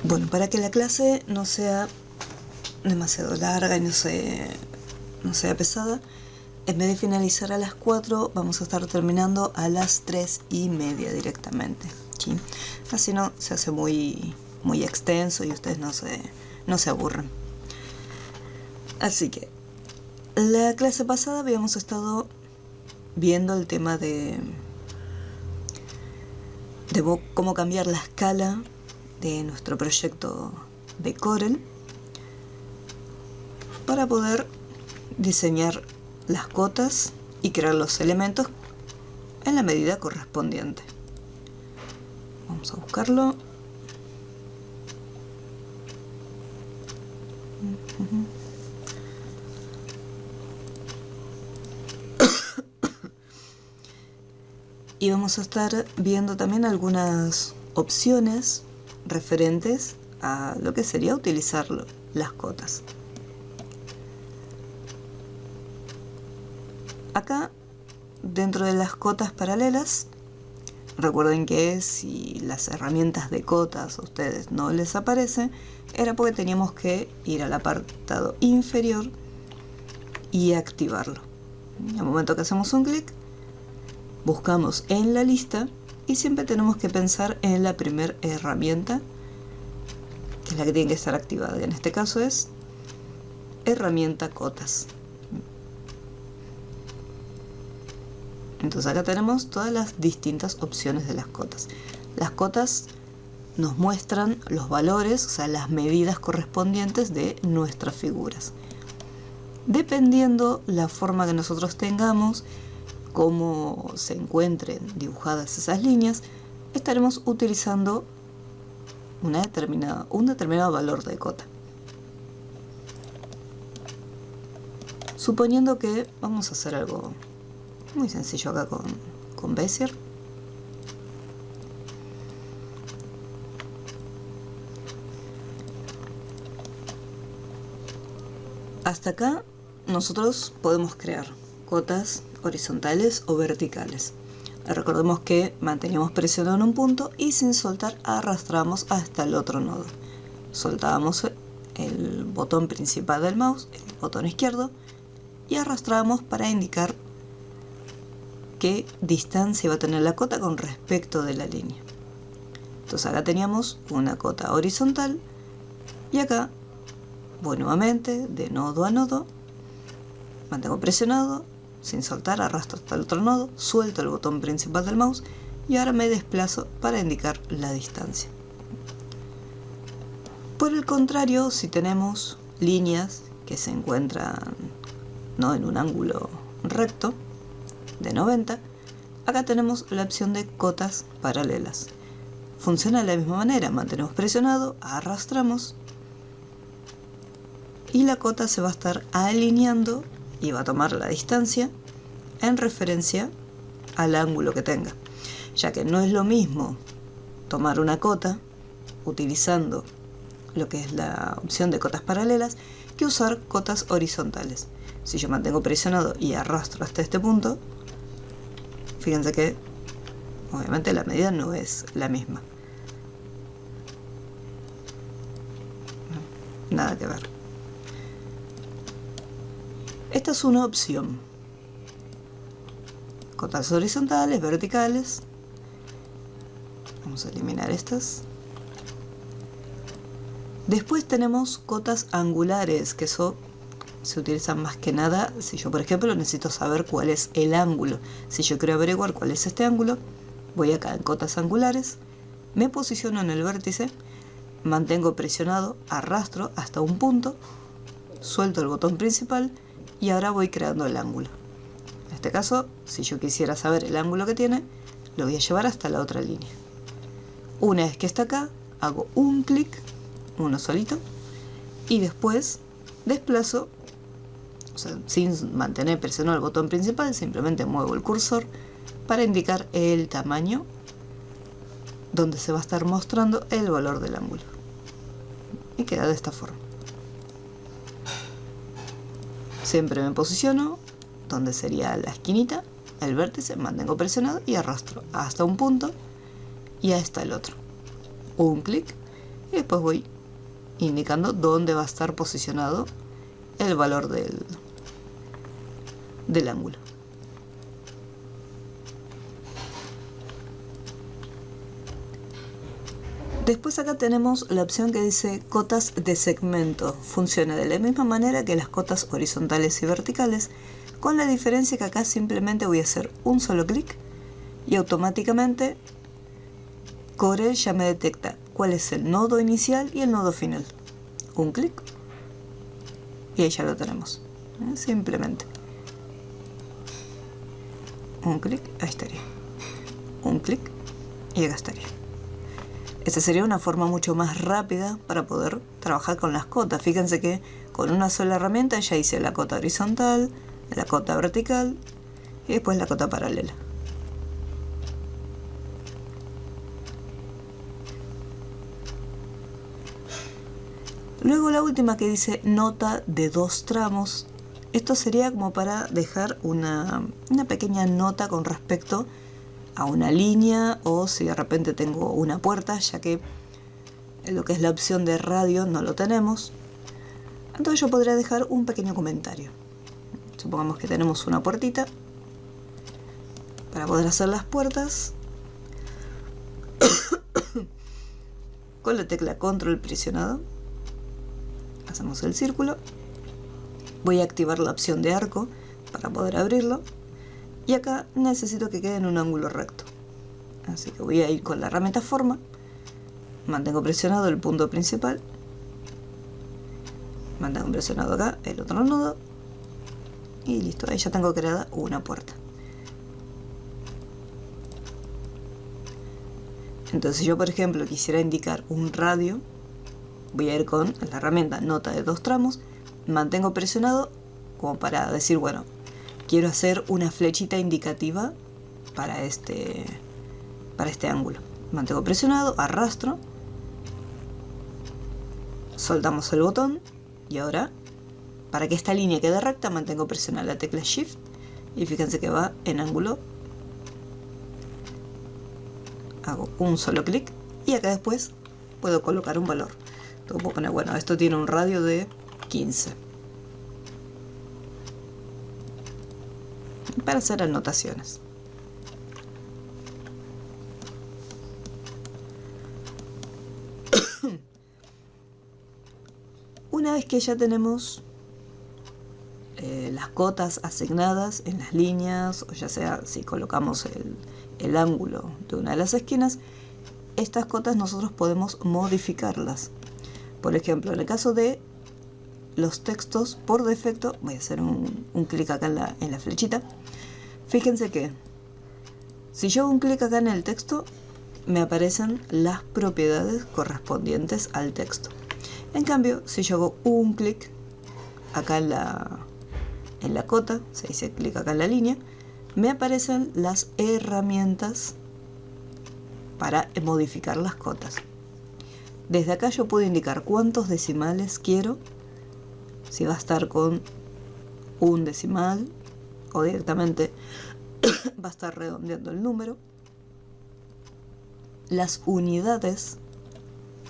Bueno, para que la clase no sea demasiado larga y no sea pesada, en vez de finalizar a las 4, vamos a estar terminando a las 3:30 directamente, ¿sí? Así no se hace muy extenso y ustedes no se aburren. Así que, la clase pasada habíamos estado viendo el tema de cómo cambiar la escala de nuestro proyecto de Corel para poder diseñar las cotas y crear los elementos en la medida correspondiente. Vamos a buscarlo. Y vamos a estar viendo también algunas opciones referentes a lo que sería utilizar las cotas. Acá, dentro de las cotas paralelas, recuerden que si las herramientas de cotas a ustedes no les aparecen, era porque teníamos que ir al apartado inferior y activarlo. En el momento que hacemos un clic, buscamos en la lista y siempre tenemos que pensar en la primera herramienta, que es la que tiene que estar activada, que en este caso es herramienta cotas. Entonces acá tenemos todas las distintas opciones de las cotas. Las cotas nos muestran los valores, o sea, las medidas correspondientes de nuestras figuras. Dependiendo la forma que nosotros tengamos, cómo se encuentren dibujadas esas líneas, estaremos utilizando un determinado valor de cota. Suponiendo que vamos a hacer algo muy sencillo acá con Bezier. Hasta acá nosotros podemos crear cotas horizontales o verticales. Recordemos que manteníamos presionado en un punto y sin soltar arrastramos hasta el otro nodo. Soltábamos el botón principal del mouse, el botón izquierdo, y arrastramos para indicar qué distancia va a tener la cota con respecto de la línea. Entonces acá teníamos una cota horizontal y acá voy nuevamente de nodo a nodo, mantengo presionado, sin soltar arrastro hasta el otro nodo, suelto el botón principal del mouse y ahora me desplazo para indicar la distancia. Por el contrario, si tenemos líneas que se encuentran en un ángulo recto de 90, acá tenemos la opción de cotas paralelas. Funciona de la misma manera, mantenemos presionado, arrastramos y la cota se va a estar alineando y va a tomar la distancia en referencia al ángulo que tenga, ya que no es lo mismo tomar una cota utilizando lo que es la opción de cotas paralelas que usar cotas horizontales. Si yo mantengo presionado y arrastro hasta este punto, fíjense que obviamente la medida no es la misma. Nada que ver. Esta es una opción. Cotas horizontales, verticales. Vamos a eliminar estas. Después tenemos cotas angulares, que eso se utilizan más que nada si yo, por ejemplo, necesito saber cuál es el ángulo. Si yo quiero averiguar cuál es este ángulo, voy acá en cotas angulares, me posiciono en el vértice, mantengo presionado, arrastro hasta un punto, suelto el botón principal y ahora voy creando el ángulo. En este caso, si yo quisiera saber el ángulo que tiene, lo voy a llevar hasta la otra línea. Una vez que está acá, hago un clic, uno solito, y después desplazo, o sea, sin mantener presionado el botón principal, simplemente muevo el cursor para indicar el tamaño donde se va a estar mostrando el valor del ángulo. Y queda de esta forma. Siempre me posiciono donde sería la esquinita, el vértice, mantengo presionado y arrastro hasta un punto y hasta el otro. Un clic y después voy indicando dónde va a estar posicionado el valor del ángulo. Después acá tenemos la opción que dice cotas de segmento. Funciona de la misma manera que las cotas horizontales y verticales, con la diferencia que acá simplemente voy a hacer un solo clic y automáticamente Corel ya me detecta cuál es el nodo inicial y el nodo final. Un clic y ahí ya lo tenemos. Simplemente un clic, ahí estaría. Un clic y acá estaría. Esta sería una forma mucho más rápida para poder trabajar con las cotas. Fíjense que con una sola herramienta ya hice la cota horizontal, la cota vertical y después la cota paralela. Luego la última que dice nota de 2 tramos. Esto sería como para dejar una pequeña nota con respecto a una línea, o si de repente tengo una puerta, ya que en lo que es la opción de radio no lo tenemos. Entonces yo podría dejar un pequeño comentario. Supongamos que tenemos una puertita. Para poder hacer las puertas, con la tecla control presionado, hacemos el círculo. Voy a activar la opción de arco para poder abrirlo. Y acá necesito que quede en un ángulo recto. Así que voy a ir con la herramienta forma. Mantengo presionado el punto principal. Mantengo presionado acá el otro nodo. Y listo, ahí ya tengo creada una puerta. Entonces si yo por ejemplo quisiera indicar un radio, voy a ir con la herramienta nota de 2 tramos. Mantengo presionado como para decir, bueno, quiero hacer una flechita indicativa para este ángulo. Mantengo presionado, arrastro, soltamos el botón y ahora, para que esta línea quede recta, mantengo presionada la tecla Shift y fíjense que va en ángulo. Hago un solo clic y acá después puedo colocar un valor. Puedo poner, bueno, esto tiene un radio de 15. Para hacer anotaciones. Una vez que ya tenemos las cotas asignadas en las líneas, o ya sea si colocamos el ángulo de una de las esquinas, estas cotas nosotros podemos modificarlas. Por ejemplo, en el caso de los textos, por defecto, voy a hacer un clic acá en la flechita. Fíjense que si yo hago un clic acá en el texto, me aparecen las propiedades correspondientes al texto. En cambio, si yo hago un clic acá en la cota, se dice clic acá en la línea, me aparecen las herramientas para modificar las cotas. Desde acá yo puedo indicar cuántos decimales quiero, si va a estar con un decimal o directamente va a estar redondeando el número, las unidades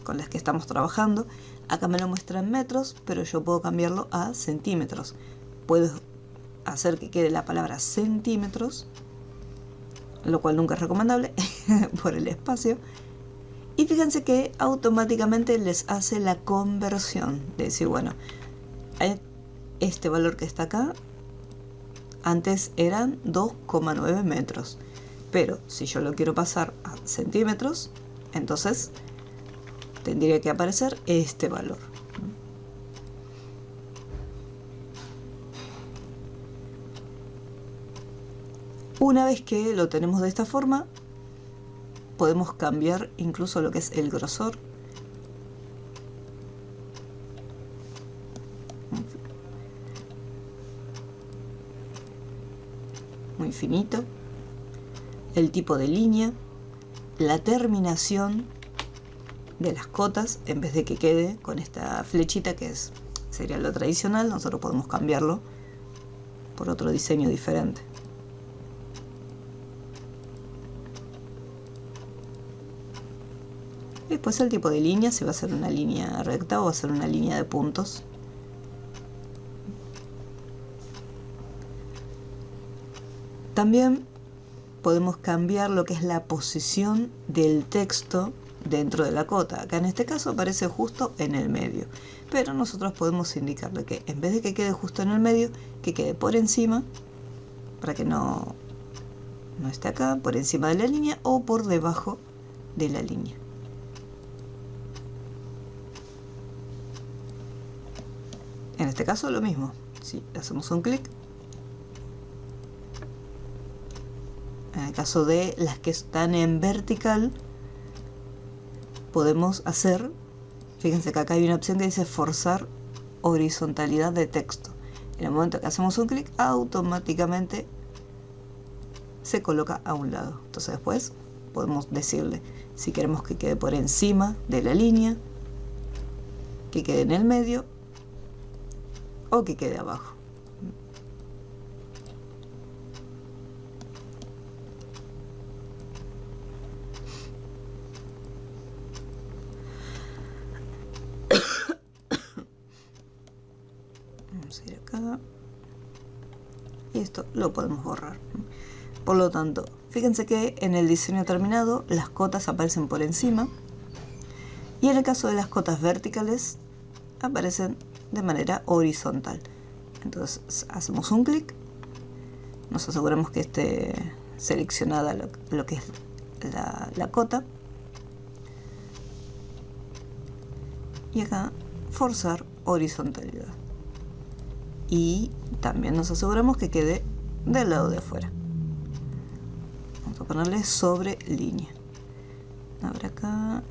con las que estamos trabajando. Acá me lo muestra en metros, pero yo puedo cambiarlo a centímetros. Puedo hacer que quede la palabra centímetros, lo cual nunca es recomendable por el espacio. Y fíjense que automáticamente les hace la conversión. De decir, bueno, este valor que está acá, antes eran 2,9 metros. Pero si yo lo quiero pasar a centímetros, entonces tendría que aparecer este valor. Una vez que lo tenemos de esta forma, podemos cambiar incluso lo que es el grosor. Muy finito. El tipo de línea. La terminación de las cotas, en vez de que quede con esta flechita que sería lo tradicional, nosotros podemos cambiarlo por otro diseño diferente. Después el tipo de línea, si va a ser una línea recta o va a ser una línea de puntos. También podemos cambiar lo que es la posición del texto dentro de la cota. Acá en este caso aparece justo en el medio, pero nosotros podemos indicarle que en vez de que quede justo en el medio, que quede por encima, para que no esté acá, por encima de la línea o por debajo de la línea. En este caso lo mismo, si hacemos un clic, en el caso de las que están en vertical, podemos hacer, fíjense que acá hay una opción que dice forzar horizontalidad de texto. En el momento que hacemos un clic, automáticamente se coloca a un lado. Entonces después podemos decirle si queremos que quede por encima de la línea, que quede en el medio o que quede abajo. Vamos a ir acá y esto lo podemos borrar. Por lo tanto, fíjense que en el diseño terminado las cotas aparecen por encima y en el caso de las cotas verticales aparecen de manera horizontal. Entonces hacemos un clic, nos aseguramos que esté seleccionada lo que es la cota y acá forzar horizontalidad y también nos aseguramos que quede del lado de afuera. Vamos a ponerle sobre línea. A ver acá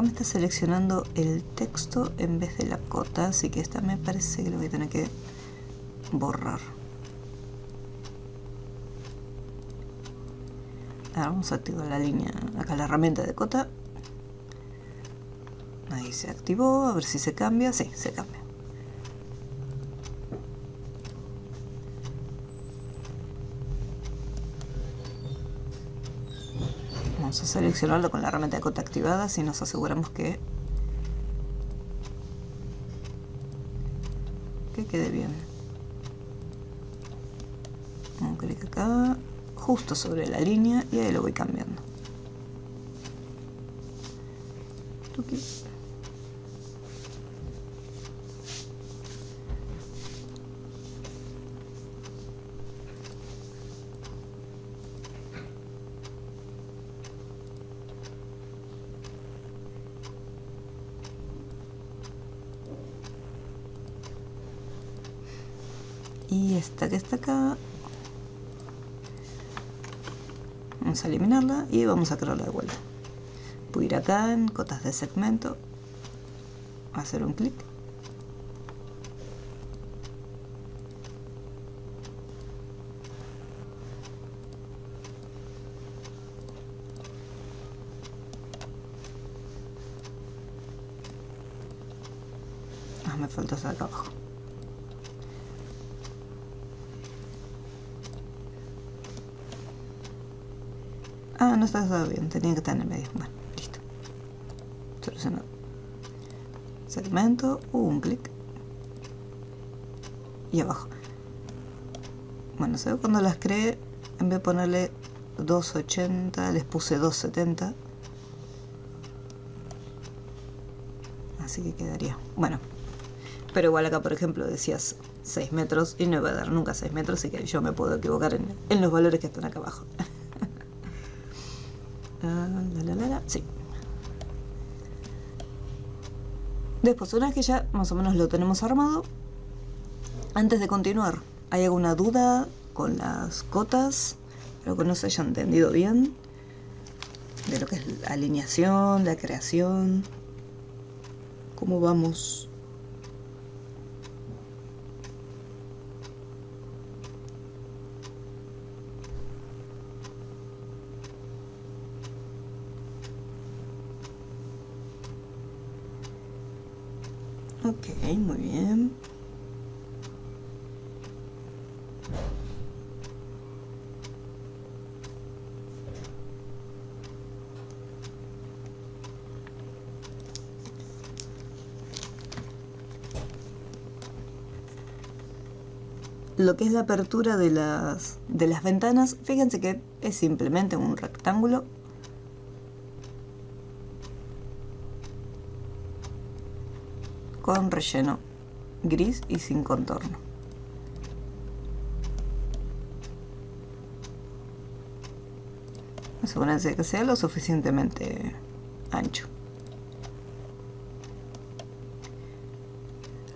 me está seleccionando el texto en vez de la cota, así que esta me parece que lo voy a tener que borrar. Ahora vamos a activar la línea, acá la herramienta de cota. Ahí se activó, a ver si se cambia. Sí, se cambia. Vamos a seleccionarlo con la herramienta de cota activada, si nos aseguramos que quede bien. Un clic acá, justo sobre la línea, y ahí lo voy cambiando. Tuki. Y esta que está acá, vamos a eliminarla y vamos a crearla de vuelta. Voy a ir acá en cotas de segmento, hacer un clic. Me falta hacer acá abajo. No está bien, tenía que estar en el medio. Bueno, listo. Solucionado. Segmento, un clic. Y abajo. Bueno, ¿sabes? Cuando las creé, en vez de ponerle 280, les puse 270. Así que quedaría. Bueno, pero igual acá, por ejemplo, decías 6 metros y no iba a dar nunca 6 metros, así que yo me puedo equivocar en los valores que están acá abajo. Sí. Después, una vez que ya más o menos lo tenemos armado, antes de continuar, ¿hay alguna duda con las cotas? Algo que no se haya entendido bien de lo que es la alineación, la creación, cómo vamos. Ok, muy bien. Lo que es la apertura de las ventanas, fíjense que es simplemente un rectángulo con relleno gris y sin contorno. Asegúrense de que sea lo suficientemente ancho.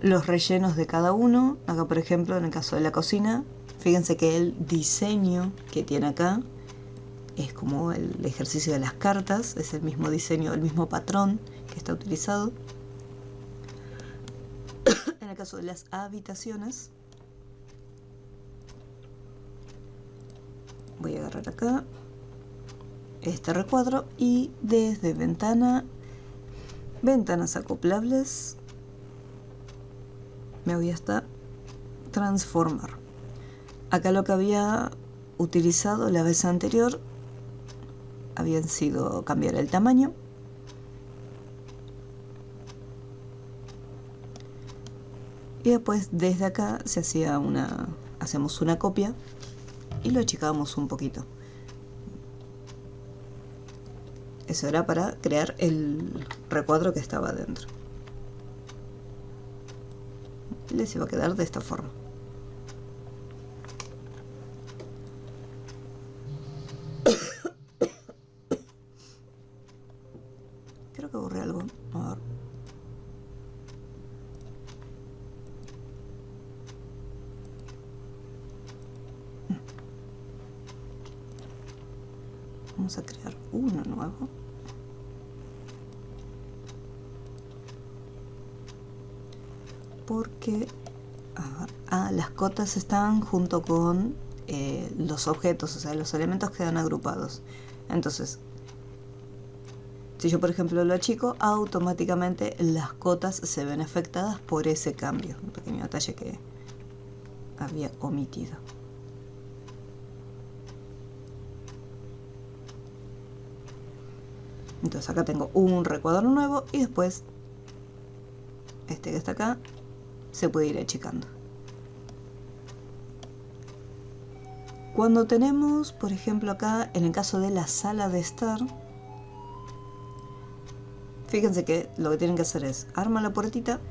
Los rellenos de cada uno, acá por ejemplo en el caso de la cocina, fíjense que el diseño que tiene acá es como el ejercicio de las cartas, es el mismo diseño, el mismo patrón que está utilizado. En el caso de las habitaciones, voy a agarrar acá este recuadro y desde ventanas acoplables, me voy hasta transformar. Acá lo que había utilizado la vez anterior habían sido cambiar el tamaño. Y después desde acá se hacía hacemos una copia y lo achicábamos un poquito. Eso era para crear el recuadro que estaba dentro. Les iba a quedar de esta forma. Creo que borré algo. A ver. Vamos a crear uno nuevo. Porque las cotas están junto con los objetos, o sea, los elementos quedan agrupados. Entonces, si yo por ejemplo lo achico, automáticamente las cotas se ven afectadas por ese cambio. Un pequeño detalle que había omitido. Entonces acá tengo un recuadro nuevo y después este que está acá se puede ir achicando. Cuando tenemos, por ejemplo acá, en el caso de la sala de estar, fíjense que lo que tienen que hacer es armar la puertita.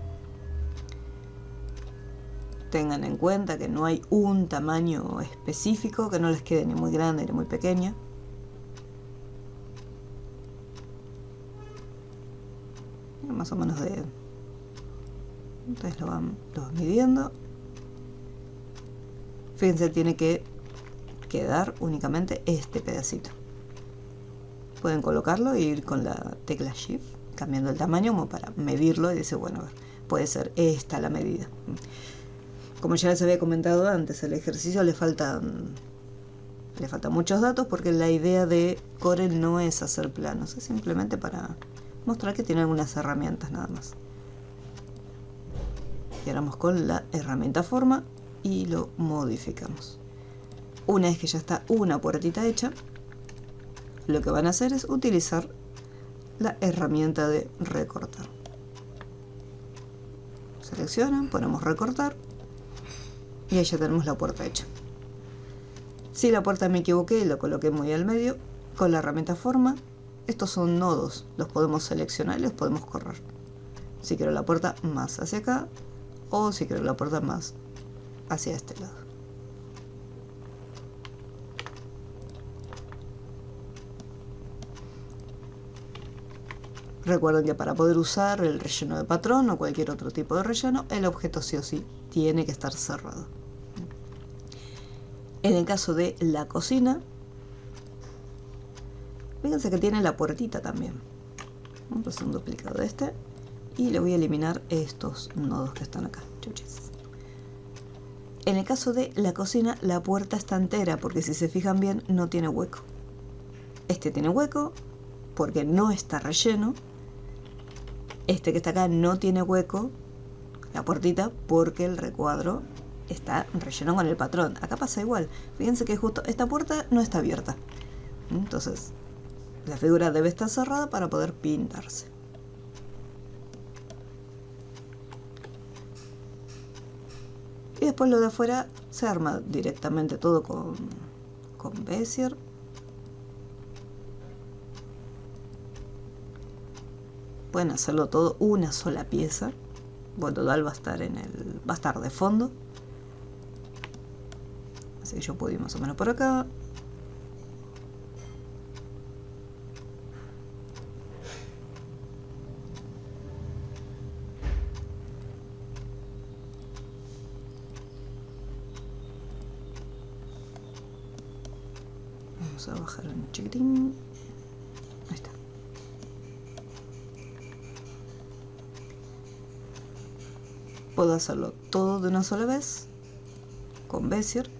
Tengan en cuenta que no hay un tamaño específico, que no les quede ni muy grande ni muy pequeña. Más o menos de... Entonces lo van midiendo. Fíjense, tiene que quedar únicamente este pedacito. Pueden colocarlo e ir con la tecla Shift cambiando el tamaño como para medirlo y decir, bueno, a ver, puede ser esta la medida. Como ya les había comentado antes, el ejercicio le faltan muchos datos porque la idea de Corel no es hacer planos, es simplemente para mostrar que tiene algunas herramientas nada más. Y ahora vamos con la herramienta forma y lo modificamos. Una vez que ya está una puertita hecha, lo que van a hacer es utilizar la herramienta de recortar. Seleccionan, ponemos recortar y ahí ya tenemos la puerta hecha. Si la puerta me equivoqué y lo coloqué muy al medio, con la herramienta forma, estos son nodos, los podemos seleccionar y los podemos correr. Si quiero la puerta más hacia acá o si quiero la puerta más hacia este lado. Recuerden que para poder usar el relleno de patrón o cualquier otro tipo de relleno, el objeto sí o sí tiene que estar cerrado. En el caso de la cocina, fíjense que tiene la puertita también. Vamos a hacer un duplicado de este y le voy a eliminar estos nodos que están acá. Chuchis. En el caso de la cocina, la puerta está entera porque si se fijan bien no tiene hueco. Este tiene hueco porque no está relleno. Este que está acá no tiene hueco, la puertita, porque el recuadro está relleno con el patrón. Acá pasa igual. Fíjense que justo esta puerta no está abierta. Entonces, la figura debe estar cerrada para poder pintarse. Y después lo de afuera se arma directamente todo con Bezier. Pueden hacerlo todo una sola pieza. Bueno, total va a estar va a estar de fondo. Así que yo puedo ir más o menos por acá. Vamos a bajar un chiquitín. Ahí está. Puedo hacerlo todo de una sola vez con Bezier.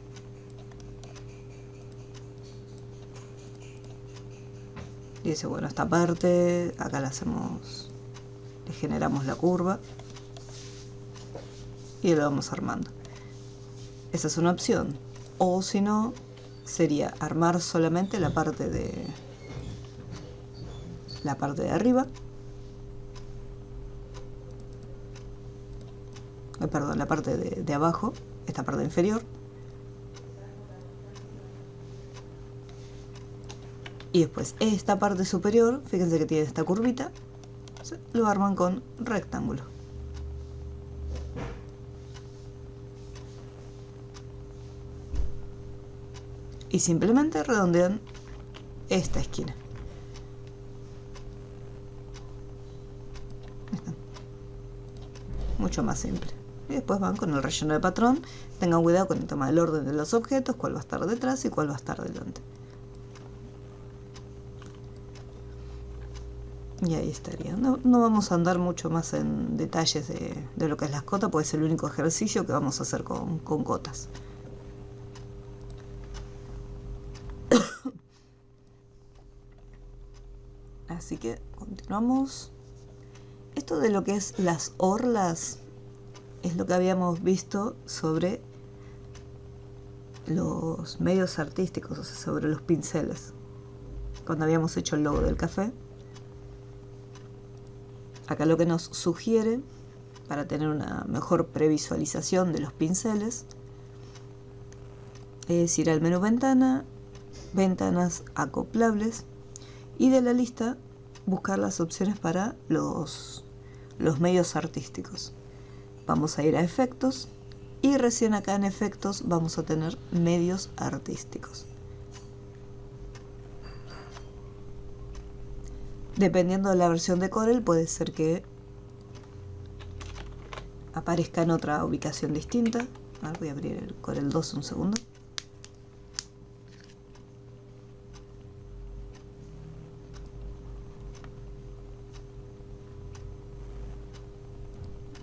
Y dice, bueno, esta parte acá la hacemos, le generamos la curva y lo vamos armando. Esa es una opción. O si no, sería armar solamente la parte de arriba. Perdón, la parte de abajo, esta parte inferior. Y después esta parte superior, fíjense que tiene esta curvita, lo arman con rectángulo. Y simplemente redondean esta esquina. Mucho más simple. Y después van con el relleno de patrón. Tengan cuidado con el tema del orden de los objetos, cuál va a estar detrás y cuál va a estar delante. Y ahí estaría. No vamos a andar mucho más en detalles de lo que es las cotas, porque es el único ejercicio que vamos a hacer con cotas. Así que continuamos. Esto de lo que es las orlas es lo que habíamos visto sobre los medios artísticos, o sea, sobre los pinceles. Cuando habíamos hecho el logo del café. Acá lo que nos sugiere, para tener una mejor previsualización de los pinceles, es ir al menú ventana, ventanas acoplables, y de la lista buscar las opciones para los medios artísticos. Vamos a ir a efectos y recién acá en efectos vamos a tener medios artísticos. Dependiendo de la versión de Corel, puede ser que aparezca en otra ubicación distinta. A ver, voy a abrir el Corel 2 un segundo.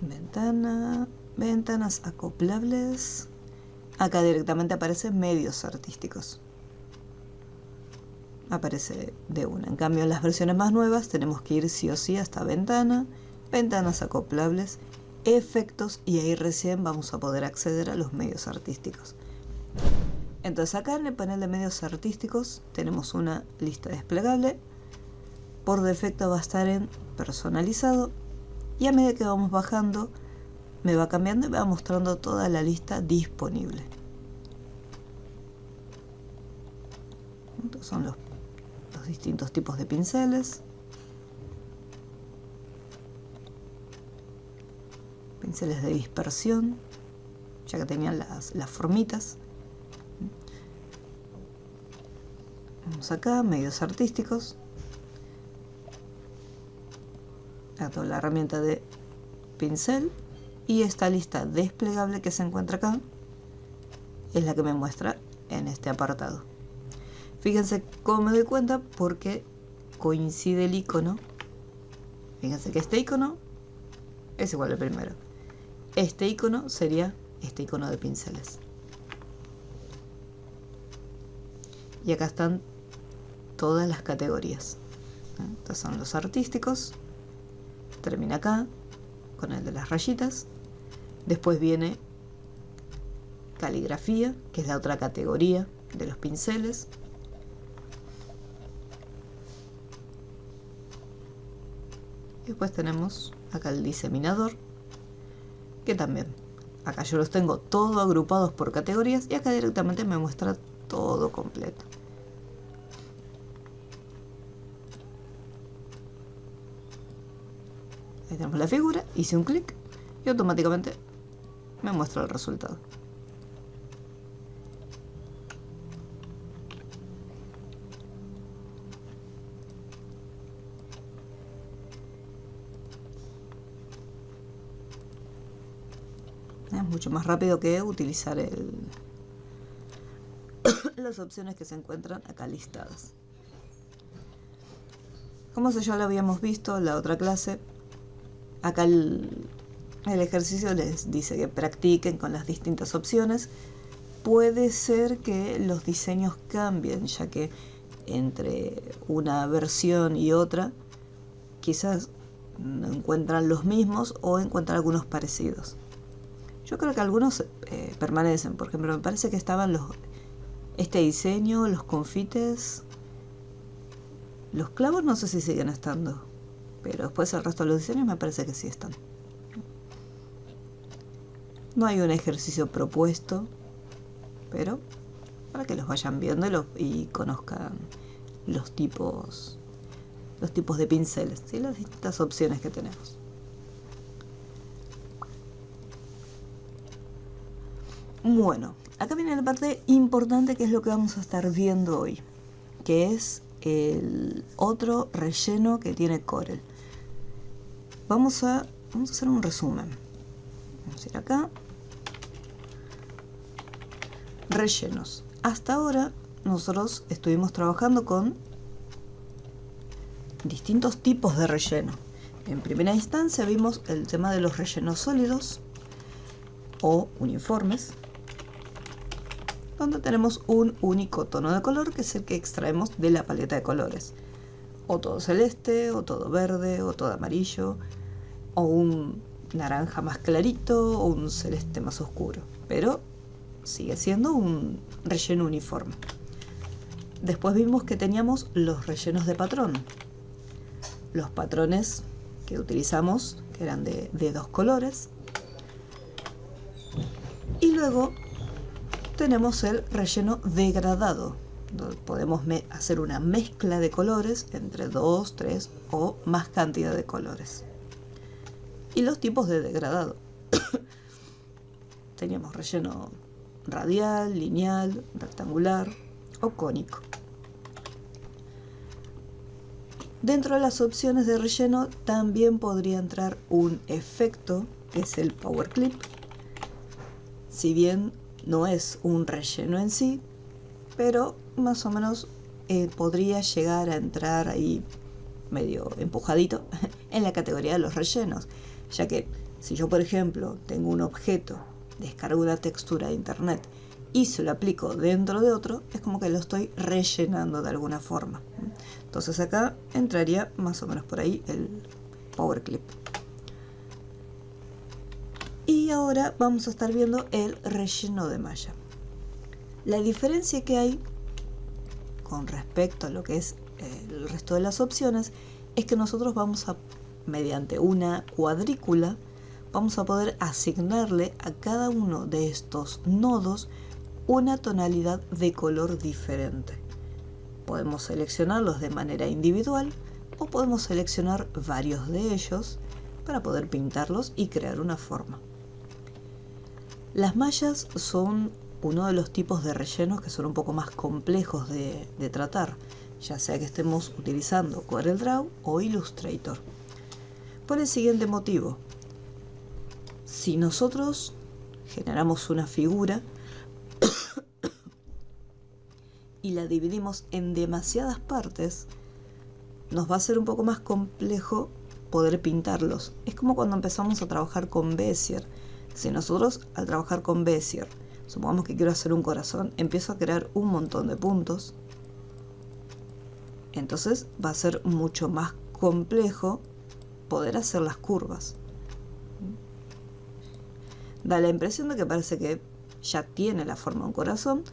Ventana, ventanas acoplables. Acá directamente aparecen medios artísticos. Aparece de una. En cambio, en las versiones más nuevas tenemos que ir sí o sí hasta ventana, ventanas acoplables, efectos, y ahí recién vamos a poder acceder a los medios artísticos. Entonces acá en el panel de medios artísticos tenemos una lista desplegable. Por defecto va a estar en personalizado, y a medida que vamos bajando me va cambiando y me va mostrando toda la lista disponible. Estos son los distintos tipos de pinceles. Pinceles de dispersión, ya que tenían las formitas. Vamos acá, medios artísticos. Acá toda la herramienta de pincel, y esta lista desplegable que se encuentra acá es la que me muestra en este apartado. Fíjense cómo me doy cuenta, porque coincide el icono. Fíjense que este icono es igual al primero. Este icono sería este icono de pinceles. Y acá están todas las categorías. Estos son los artísticos. Termina acá con el de las rayitas. Después viene caligrafía, que es la otra categoría de los pinceles. Después tenemos acá el diseminador, que también acá yo los tengo todo agrupados por categorías y acá directamente me muestra todo completo. Ahí tenemos la figura, hice un clic y automáticamente me muestra el resultado. Es mucho más rápido que utilizar las opciones que se encuentran acá listadas. Como eso ya lo habíamos visto en la otra clase, acá el ejercicio les dice que practiquen con las distintas opciones. Puede ser que los diseños cambien, ya que entre una versión y otra quizás no encuentran los mismos o encuentran algunos parecidos. Yo creo que algunos permanecen. Por ejemplo, me parece que estaban este diseño, los confites, los clavos no sé si siguen estando, pero después el resto de los diseños me parece que sí están. No hay un ejercicio propuesto, pero para que los vayan viendo y conozcan los tipos de pinceles, ¿sí? Las distintas opciones que tenemos. Bueno, acá viene la parte importante, que es lo que vamos a estar viendo hoy, que es el otro relleno que tiene Corel. Vamos a hacer un resumen. Vamos a ir acá. Rellenos. Hasta ahora nosotros estuvimos trabajando con distintos tipos de relleno. En primera instancia vimos el tema de los rellenos sólidos o uniformes, donde tenemos un único tono de color, que es el que extraemos de la paleta de colores. O todo celeste, o todo verde, o todo amarillo, o un naranja más clarito, o un celeste más oscuro. Pero sigue siendo un relleno uniforme. Después vimos que teníamos los rellenos de patrón. Los patrones que utilizamos, que eran de dos colores. Y luego tenemos el relleno degradado, donde podemos hacer una mezcla de colores entre 2, 3 o más cantidad de colores. Y los tipos de degradado. Teníamos relleno radial, lineal, rectangular o cónico. Dentro de las opciones de relleno también podría entrar un efecto, que es el Power Clip. Si bien no es un relleno en sí, pero más o menos podría llegar a entrar ahí medio empujadito en la categoría de los rellenos, ya que si yo, por ejemplo, tengo un objeto, descargo una textura de internet y se lo aplico dentro de otro, es como que lo estoy rellenando de alguna forma. Entonces acá entraría más o menos por ahí el Power Clip. Y ahora vamos a estar viendo el relleno de malla. La diferencia que hay con respecto a lo que es el resto de las opciones es que nosotros vamos a, mediante una cuadrícula, vamos a poder asignarle a cada uno de estos nodos una tonalidad de color diferente. Podemos seleccionarlos de manera individual o podemos seleccionar varios de ellos para poder pintarlos y crear una forma. Las mallas son uno de los tipos de rellenos que son un poco más complejos de tratar, ya sea que estemos utilizando CorelDRAW o Illustrator. Por el siguiente motivo: si nosotros generamos una figura y la dividimos en demasiadas partes, nos va a ser un poco más complejo poder pintarlos. Es como cuando empezamos a trabajar con Bezier. Si nosotros, al trabajar con Bezier, supongamos que quiero hacer un corazón, empiezo a crear un montón de puntos, entonces va a ser mucho más complejo poder hacer las curvas. Da la impresión de que parece que ya tiene la forma de un corazón,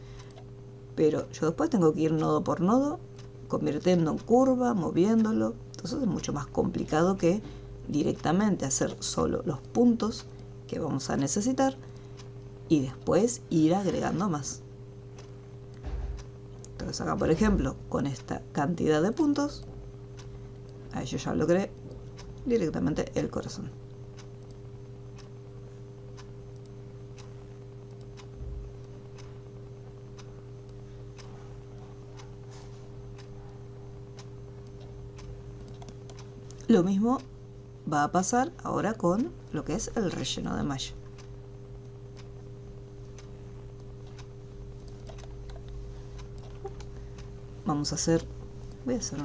pero yo después tengo que ir nodo por nodo, convirtiendo en curva, moviéndolo. Entonces es mucho más complicado que directamente hacer solo los puntos que vamos a necesitar y después ir agregando más. Entonces acá, por ejemplo, con esta cantidad de puntos, ahí yo ya logré directamente el corazón. Lo mismo va a pasar ahora con lo que es el relleno de malla. Vamos a hacer, voy a hacer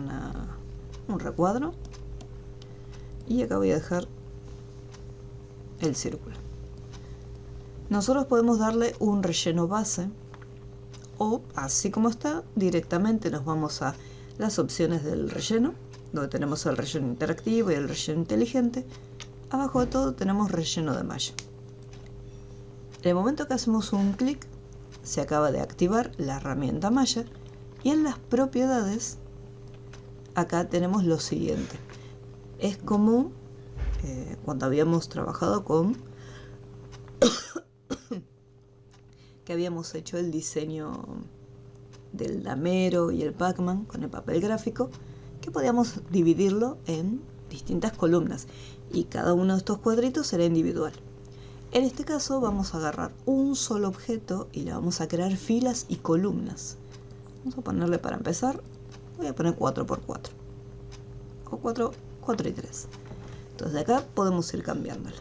un recuadro y acá voy a dejar el círculo. Nosotros podemos darle un relleno base o así como está, directamente nos vamos a las opciones del relleno, donde tenemos el relleno interactivo y el relleno inteligente. Abajo de todo tenemos relleno de malla. En el momento que hacemos un clic, se acaba de activar la herramienta malla y en las propiedades acá tenemos lo siguiente. Es como cuando habíamos trabajado con que habíamos hecho el diseño del damero y el Pac-Man con el papel gráfico, que podíamos dividirlo en distintas columnas y cada uno de estos cuadritos será individual. En este caso vamos a agarrar un solo objeto y le vamos a crear filas y columnas. Vamos a ponerle, para empezar, voy a poner 4×4 o 4 y 3. Entonces de acá podemos ir cambiándolo.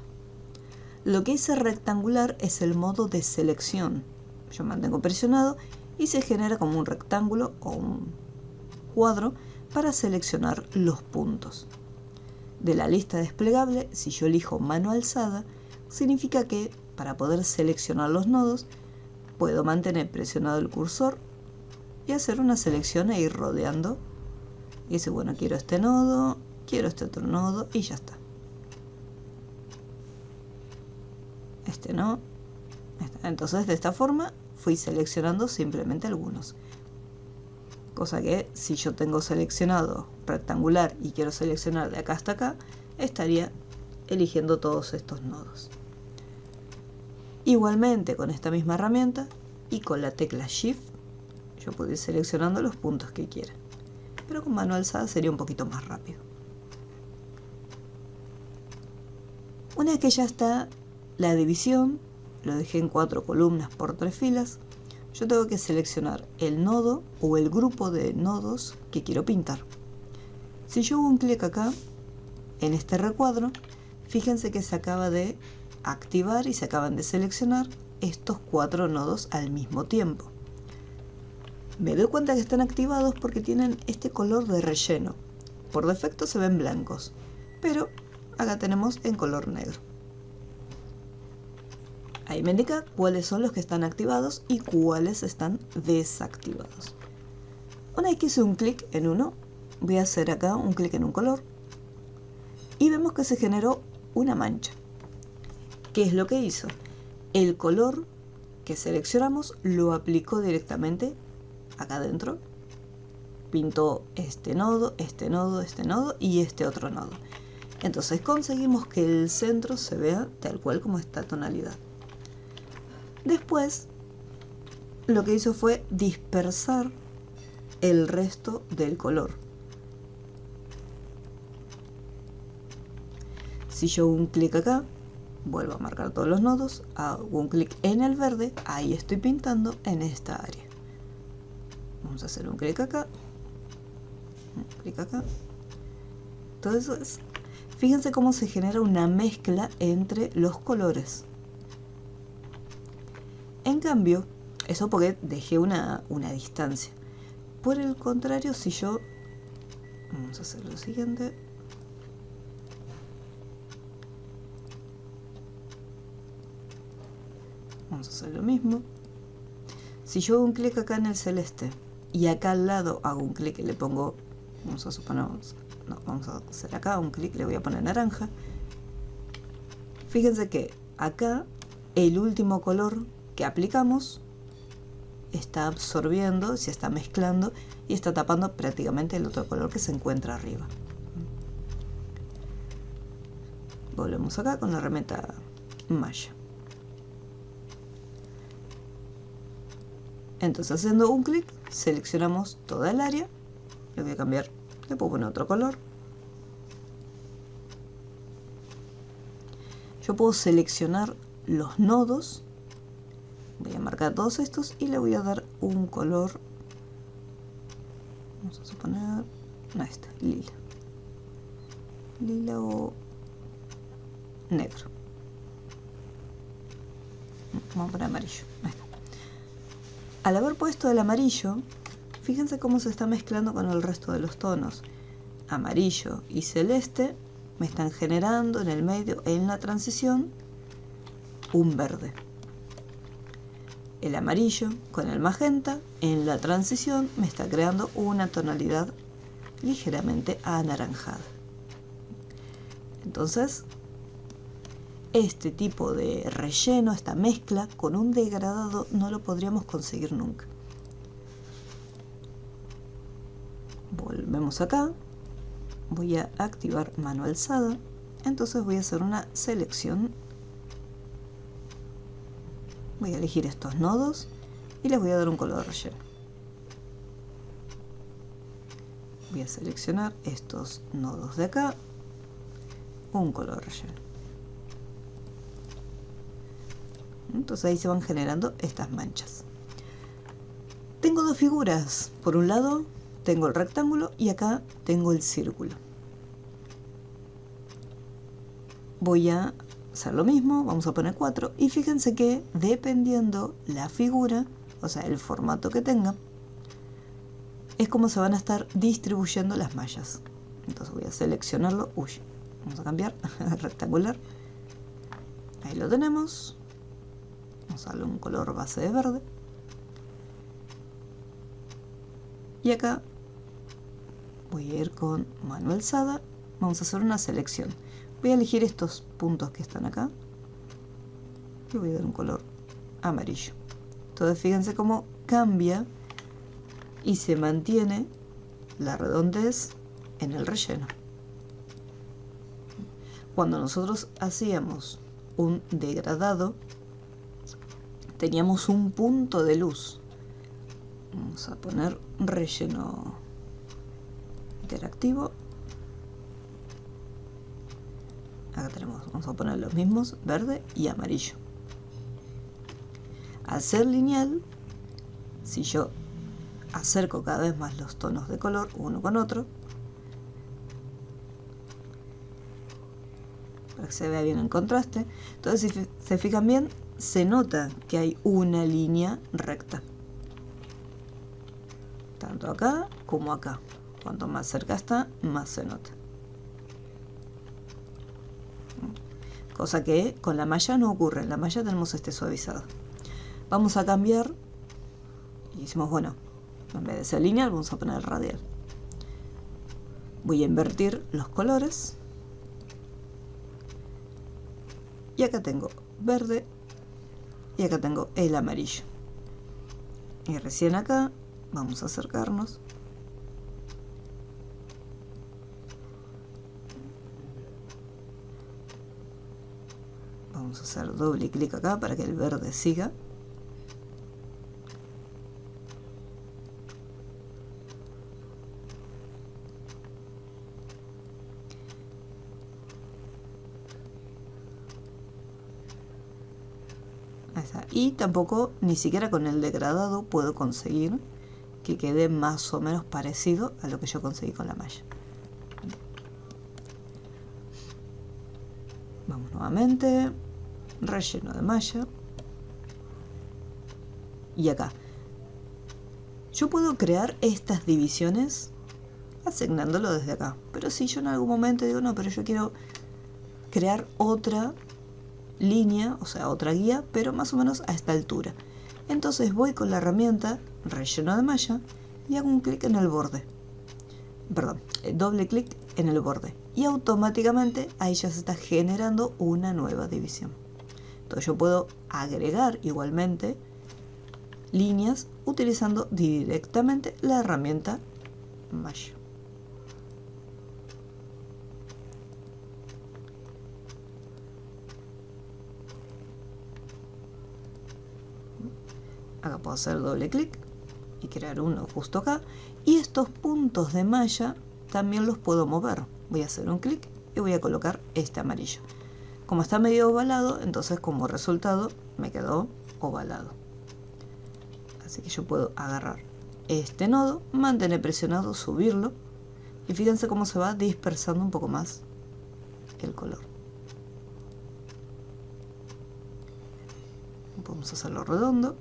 Lo que hice rectangular es el modo de selección. Yo mantengo presionado y se genera como un rectángulo o un cuadro para seleccionar los puntos. De la lista desplegable, si yo elijo mano alzada, significa que para poder seleccionar los nodos, puedo mantener presionado el cursor y hacer una selección e ir rodeando. Y decir, bueno, quiero este nodo, quiero este otro nodo y ya está. Este no. Entonces de esta forma fui seleccionando simplemente algunos. Cosa que si yo tengo seleccionado rectangular y quiero seleccionar de acá hasta acá, estaría eligiendo todos estos nodos. Igualmente con esta misma herramienta y con la tecla Shift, yo puedo ir seleccionando los puntos que quiera. Pero con mano alzada sería un poquito más rápido. Una vez que ya está la división, lo dejé en 4 columnas por 3 filas, yo tengo que seleccionar el nodo o el grupo de nodos que quiero pintar. Si yo hago un clic acá, en este recuadro, fíjense que se acaba de activar y se acaban de seleccionar estos 4 nodos al mismo tiempo. Me doy cuenta que están activados porque tienen este color de relleno. Por defecto se ven blancos, pero acá tenemos en color negro. Ahí me indica cuáles son los que están activados y cuáles están desactivados. Una vez que hice un clic en uno, voy a hacer acá un clic en un color y vemos que se generó una mancha. ¿Qué es lo que hizo? El color que seleccionamos lo aplicó directamente acá adentro. Pintó este nodo, este nodo, este nodo y este otro nodo. Entonces conseguimos que el centro se vea tal cual como esta tonalidad. Después, lo que hizo fue dispersar el resto del color. Si yo hago un clic acá, vuelvo a marcar todos los nodos, hago un clic en el verde, ahí estoy pintando en esta área. Vamos a hacer un clic acá, un clic acá. Todo eso es. Fíjense cómo se genera una mezcla entre los colores. En cambio, eso porque dejé una distancia. Por el contrario, si yo... Vamos a hacer lo siguiente. Vamos a hacer lo mismo. Si yo hago un clic acá en el celeste y acá al lado hago un clic y le pongo... Vamos a suponer... No, vamos a hacer acá un clic, le voy a poner naranja. Fíjense que acá el último color que aplicamos está absorbiendo, se está mezclando y está tapando prácticamente el otro color que se encuentra arriba. Volvemos acá con la herramienta malla. Entonces haciendo un clic seleccionamos toda el área. Le voy a cambiar, le puedo poner otro color. Yo puedo seleccionar los nodos. Voy a marcar todos estos y le voy a dar un color. Vamos a suponer, no, este, lila. Lila o negro. Vamos a poner amarillo. Ahí está. Al haber puesto el amarillo, fíjense cómo se está mezclando con el resto de los tonos. Amarillo y celeste me están generando en el medio, en la transición, un verde. El amarillo con el magenta en la transición me está creando una tonalidad ligeramente anaranjada. Entonces, este tipo de relleno, esta mezcla con un degradado no lo podríamos conseguir nunca. Volvemos acá, voy a activar mano alzada, entonces voy a hacer una selección. Voy a elegir estos nodos y les voy a dar un color de relleno. Voy a seleccionar estos nodos de acá, un color de relleno. Entonces ahí se van generando estas manchas. Tengo dos figuras. Por un lado tengo el rectángulo y acá tengo el círculo. Voy a hacer lo mismo, vamos a poner 4 y fíjense que dependiendo la figura, o sea el formato que tenga, es como se van a estar distribuyendo las mallas. Entonces voy a seleccionarlo, vamos a cambiar a rectangular, ahí lo tenemos, vamos a darle un color base de verde y acá voy a ir con mano alzada, vamos a hacer una selección. Voy a elegir estos puntos que están acá y voy a dar un color amarillo. Entonces fíjense cómo cambia y se mantiene la redondez en el relleno. Cuando nosotros hacíamos un degradado, teníamos un punto de luz. Vamos a poner relleno interactivo. Acá tenemos, vamos a poner los mismos, verde y amarillo. Al ser lineal, si yo acerco cada vez más los tonos de color uno con otro, para que se vea bien el contraste, entonces si se fijan bien, se nota que hay una línea recta. Tanto acá como acá. Cuanto más cerca está, más se nota. Cosa que con la malla no ocurre. En la malla tenemos este suavizado. Vamos a cambiar. Y decimos, bueno, en vez de ser lineal, vamos a poner radial. Voy a invertir los colores. Y acá tengo verde. Y acá tengo el amarillo. Y recién acá vamos a acercarnos. Vamos a hacer doble clic acá para que el verde siga. Ahí está. Y tampoco, ni siquiera con el degradado, puedo conseguir que quede más o menos parecido a lo que yo conseguí con la malla. Vamos nuevamente. Relleno de malla. Y acá yo puedo crear estas divisiones asignándolo desde acá, pero si yo en algún momento digo no, pero yo quiero crear otra línea, o sea otra guía, pero más o menos a esta altura, entonces voy con la herramienta relleno de malla y hago un clic en el borde, perdón, doble clic en el borde y automáticamente ahí ya se está generando una nueva división. Entonces yo puedo agregar igualmente líneas utilizando directamente la herramienta malla. Acá puedo hacer doble clic y crear uno justo acá. Y estos puntos de malla también los puedo mover. Voy a hacer un clic y voy a colocar este amarillo. Como está medio ovalado, entonces como resultado me quedó ovalado. Así que yo puedo agarrar este nodo, mantener presionado, subirlo. Y fíjense cómo se va dispersando un poco más el color. Podemos hacerlo redondo.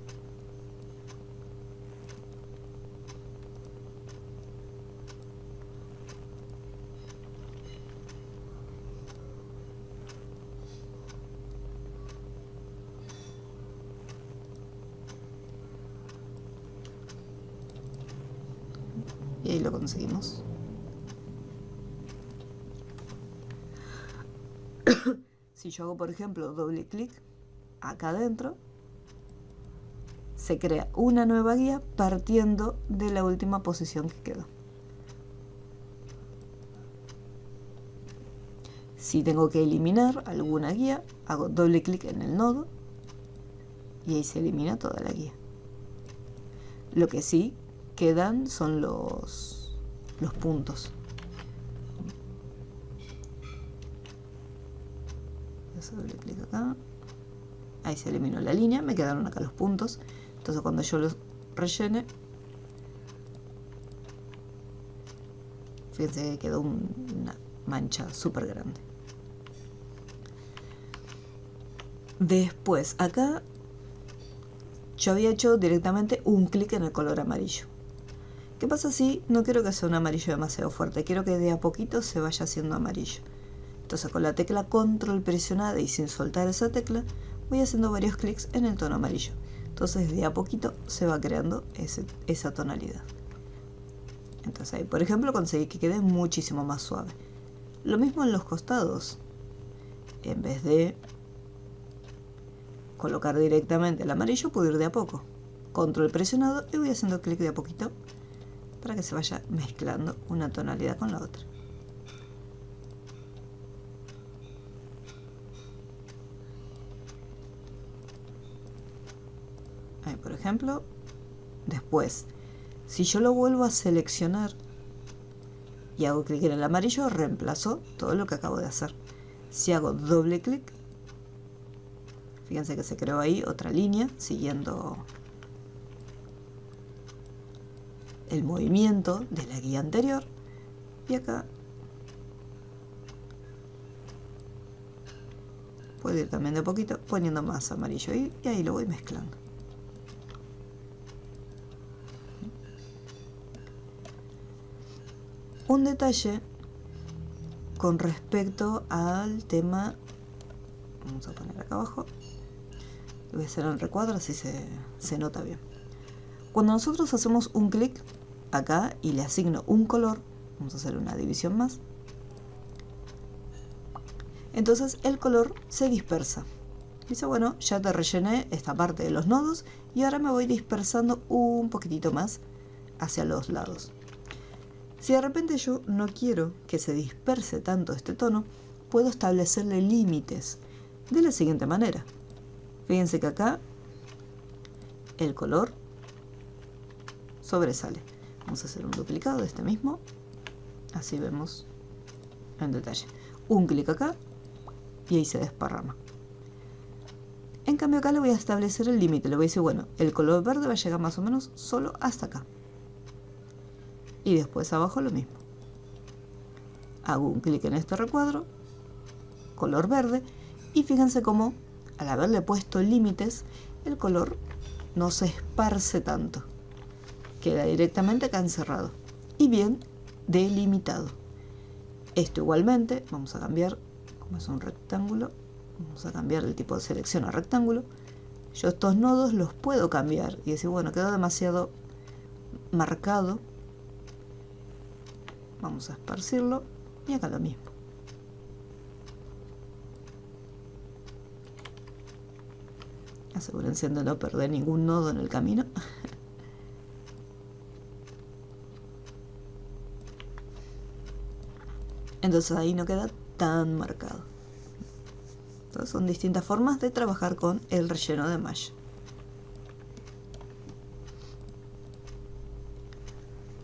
Y ahí lo conseguimos. Si yo hago, por ejemplo, doble clic acá adentro, se crea una nueva guía partiendo de la última posición que quedó. Si tengo que eliminar alguna guía, hago doble clic en el nodo y ahí se elimina toda la guía. Lo que sí quedan son los puntos. Doble clic acá, ahí se eliminó la línea, me quedaron acá los puntos. Entonces cuando yo los rellene, fíjense que quedó una mancha súper grande. Después acá yo había hecho directamente un clic en el color amarillo. ¿Qué pasa si no quiero que sea un amarillo demasiado fuerte? Quiero que de a poquito se vaya haciendo amarillo. Entonces con la tecla control presionada y sin soltar esa tecla, voy haciendo varios clics en el tono amarillo. Entonces de a poquito se va creando esa tonalidad. Entonces ahí, por ejemplo, conseguí que quede muchísimo más suave. Lo mismo en los costados. En vez de colocar directamente el amarillo, puedo ir de a poco. Control presionado y voy haciendo clic de a poquito para que se vaya mezclando una tonalidad con la otra. Ahí, por ejemplo, después, si yo lo vuelvo a seleccionar y hago clic en el amarillo, reemplazo todo lo que acabo de hacer. Si hago doble clic, fíjense que se creó ahí otra línea siguiendo el movimiento de la guía anterior. Y acá puedo ir también de a poquito poniendo más amarillo y ahí lo voy mezclando. Un detalle con respecto al tema, vamos a poner acá abajo, lo voy a hacer en recuadro así se nota bien. Cuando nosotros hacemos un clic acá y le asigno un color, vamos a hacer una división más, entonces el color se dispersa. Dice, bueno, ya te rellené esta parte de los nodos y ahora me voy dispersando un poquitito más hacia los lados. Si de repente yo no quiero que se disperse tanto este tono, puedo establecerle límites de la siguiente manera. Fíjense que acá el color sobresale. Vamos a hacer un duplicado de este mismo, así vemos en detalle. Un clic acá y ahí se desparrama. En cambio acá le voy a establecer el límite, le voy a decir, bueno, el color verde va a llegar más o menos solo hasta acá. Y después abajo lo mismo. Hago un clic en este recuadro, color verde, y fíjense cómo al haberle puesto límites, el color no se esparce tanto. Queda directamente acá encerrado y bien delimitado. Esto igualmente, vamos a cambiar, como es un rectángulo, vamos a cambiar el tipo de selección a rectángulo. Yo estos nodos los puedo cambiar y decir, bueno, quedó demasiado marcado. Vamos a esparcirlo y acá lo mismo. Asegúrense de no perder ningún nodo en el camino. Entonces ahí no queda tan marcado. Entonces son distintas formas de trabajar con el relleno de malla.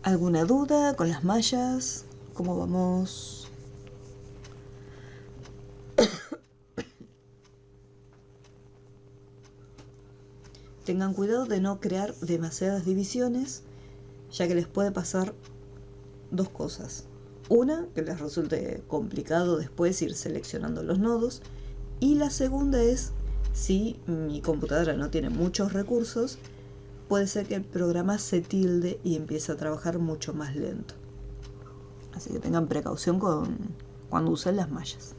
¿Alguna duda con las mallas? ¿Cómo vamos? Tengan cuidado de no crear demasiadas divisiones, ya que les puede pasar dos cosas. Una, que les resulte complicado después ir seleccionando los nodos. Y la segunda es, si mi computadora no tiene muchos recursos, puede ser que el programa se tilde y empiece a trabajar mucho más lento. Así que tengan precaución cuando usen las mallas.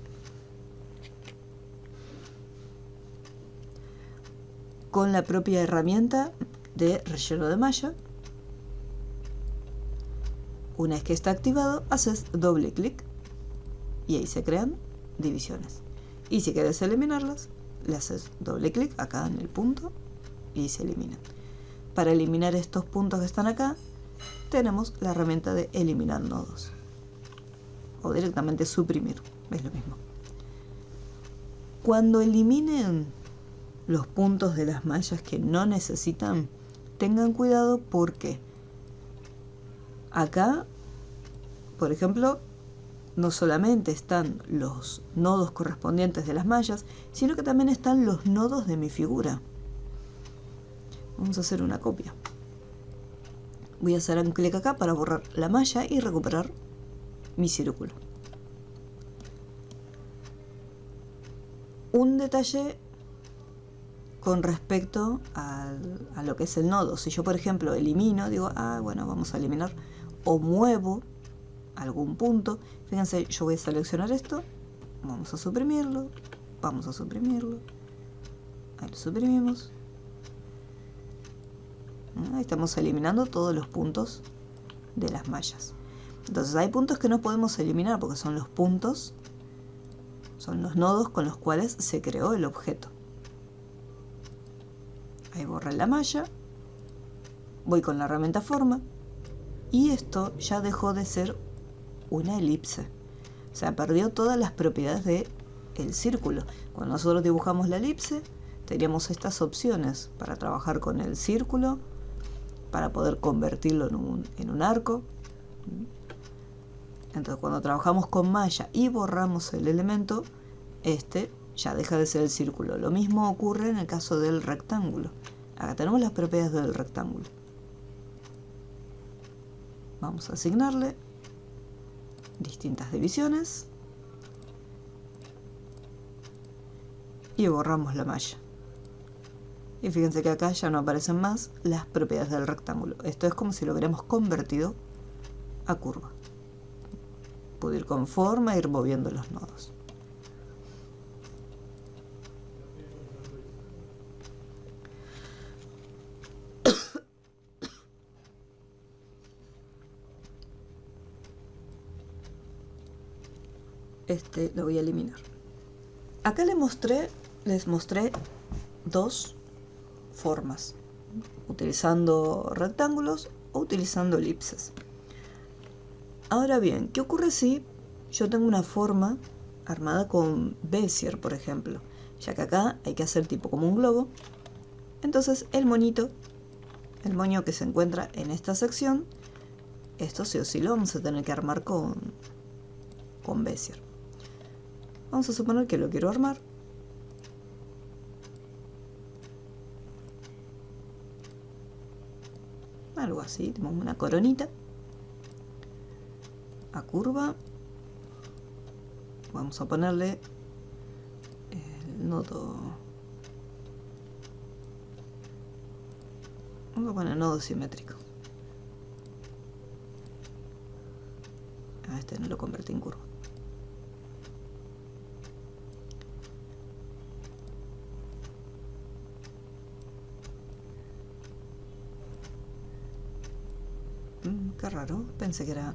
Con la propia herramienta de relleno de malla, una vez que está activado, haces doble clic y ahí se crean divisiones. Y si quieres eliminarlas, le haces doble clic acá en el punto y se eliminan. Para eliminar estos puntos que están acá, tenemos la herramienta de eliminar nodos. O directamente suprimir, es lo mismo. Cuando eliminen los puntos de las mallas que no necesitan, tengan cuidado porque acá, por ejemplo, no solamente están los nodos correspondientes de las mallas, sino que también están los nodos de mi figura. Vamos a hacer una copia. Voy a hacer un clic acá para borrar la malla y recuperar mi círculo. Un detalle con respecto a lo que es el nodo. Si yo, por ejemplo, elimino, digo, bueno, vamos a eliminar, o muevo algún punto. Fíjense, yo voy a seleccionar esto, vamos a suprimirlo, ahí lo suprimimos. Ahí estamos eliminando todos los puntos de las mallas. Entonces hay puntos que no podemos eliminar porque son los puntos, son los nodos con los cuales se creó el objeto. Ahí borré la malla, voy con la herramienta forma y esto ya dejó de ser una elipse. O sea, perdió todas las propiedades del círculo. Cuando nosotros dibujamos la elipse, teníamos estas opciones para trabajar con el círculo, para poder convertirlo en un arco. Entonces, cuando trabajamos con malla y borramos el elemento, este ya deja de ser el círculo. Lo mismo ocurre en el caso del rectángulo. Acá tenemos las propiedades del rectángulo. Vamos a asignarle distintas divisiones y borramos la malla. Y fíjense que acá ya no aparecen más las propiedades del rectángulo. Esto es como si lo hubiéramos convertido a curva. Puedo ir con forma e ir moviendo los nodos. Este lo voy a eliminar. Acá les mostré dos formas, utilizando rectángulos o utilizando elipses. Ahora bien, ¿qué ocurre si yo tengo una forma armada con Bézier, por ejemplo? Ya que acá hay que hacer tipo como un globo. Entonces el moño que se encuentra en esta sección, esto sí o sí lo vamos a tener que armar con Bézier. Vamos a suponer que lo quiero armar. Algo así, tenemos una coronita. A curva. Vamos a ponerle el nodo. Vamos a poner nodo simétrico. A este no lo convertí en curva. Qué raro, pensé que era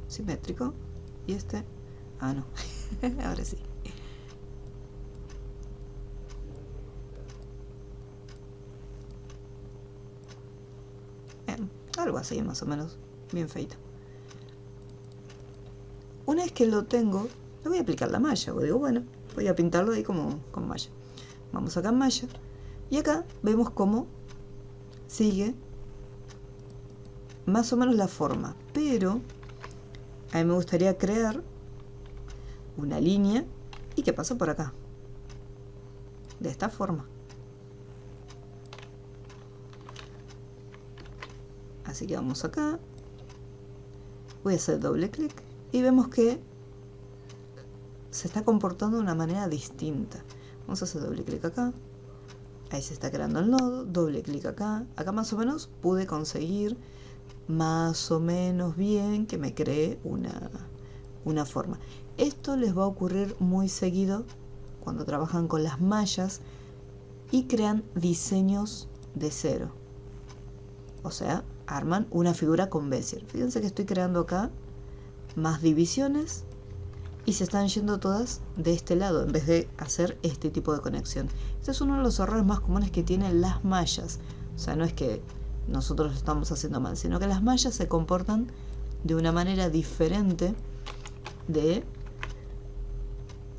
simétrico. Y este, no, ahora sí. Algo así, más o menos, bien feito. Una vez que lo tengo, le voy a aplicar la malla. Digo, bueno, voy a pintarlo ahí como con malla. Vamos acá en malla. Y acá vemos cómo sigue más o menos la forma, pero a mí me gustaría crear una línea y que pase por acá, de esta forma. Así que vamos acá, voy a hacer doble clic y vemos que se está comportando de una manera distinta. Vamos a hacer doble clic acá, ahí se está creando el nodo, doble clic acá, acá más o menos pude conseguir más o menos bien que me cree una forma. Esto les va a ocurrir muy seguido cuando trabajan con las mallas y crean diseños de cero. O sea, arman una figura con Bezier. Fíjense que estoy creando acá más divisiones y se están yendo todas de este lado en vez de hacer este tipo de conexión. Este es uno de los errores más comunes que tienen las mallas. O sea, no es que nosotros lo estamos haciendo mal, sino que las mallas se comportan de una manera diferente de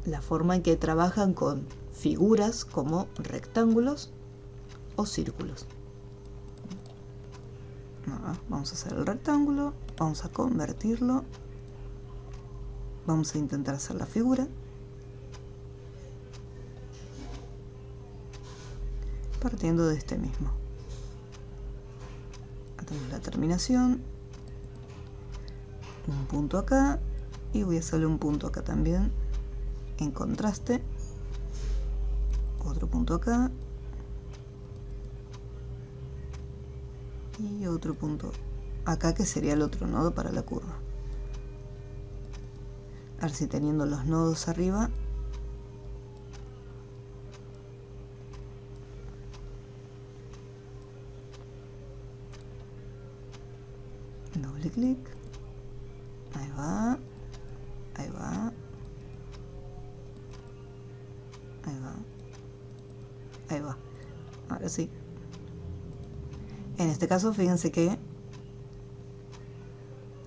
la forma en que trabajan con figuras como rectángulos o círculos. Vamos a hacer el rectángulo, vamos a convertirlo, vamos a intentar hacer la figura, partiendo de este mismo. Hacemos la terminación, un punto acá y voy a hacerle un punto acá también en contraste, otro punto acá y otro punto acá que sería el otro nodo para la curva. A ver si teniendo los nodos arriba doble clic, ahí va, ahí va, ahí va, ahí va, ahora sí. En este caso fíjense que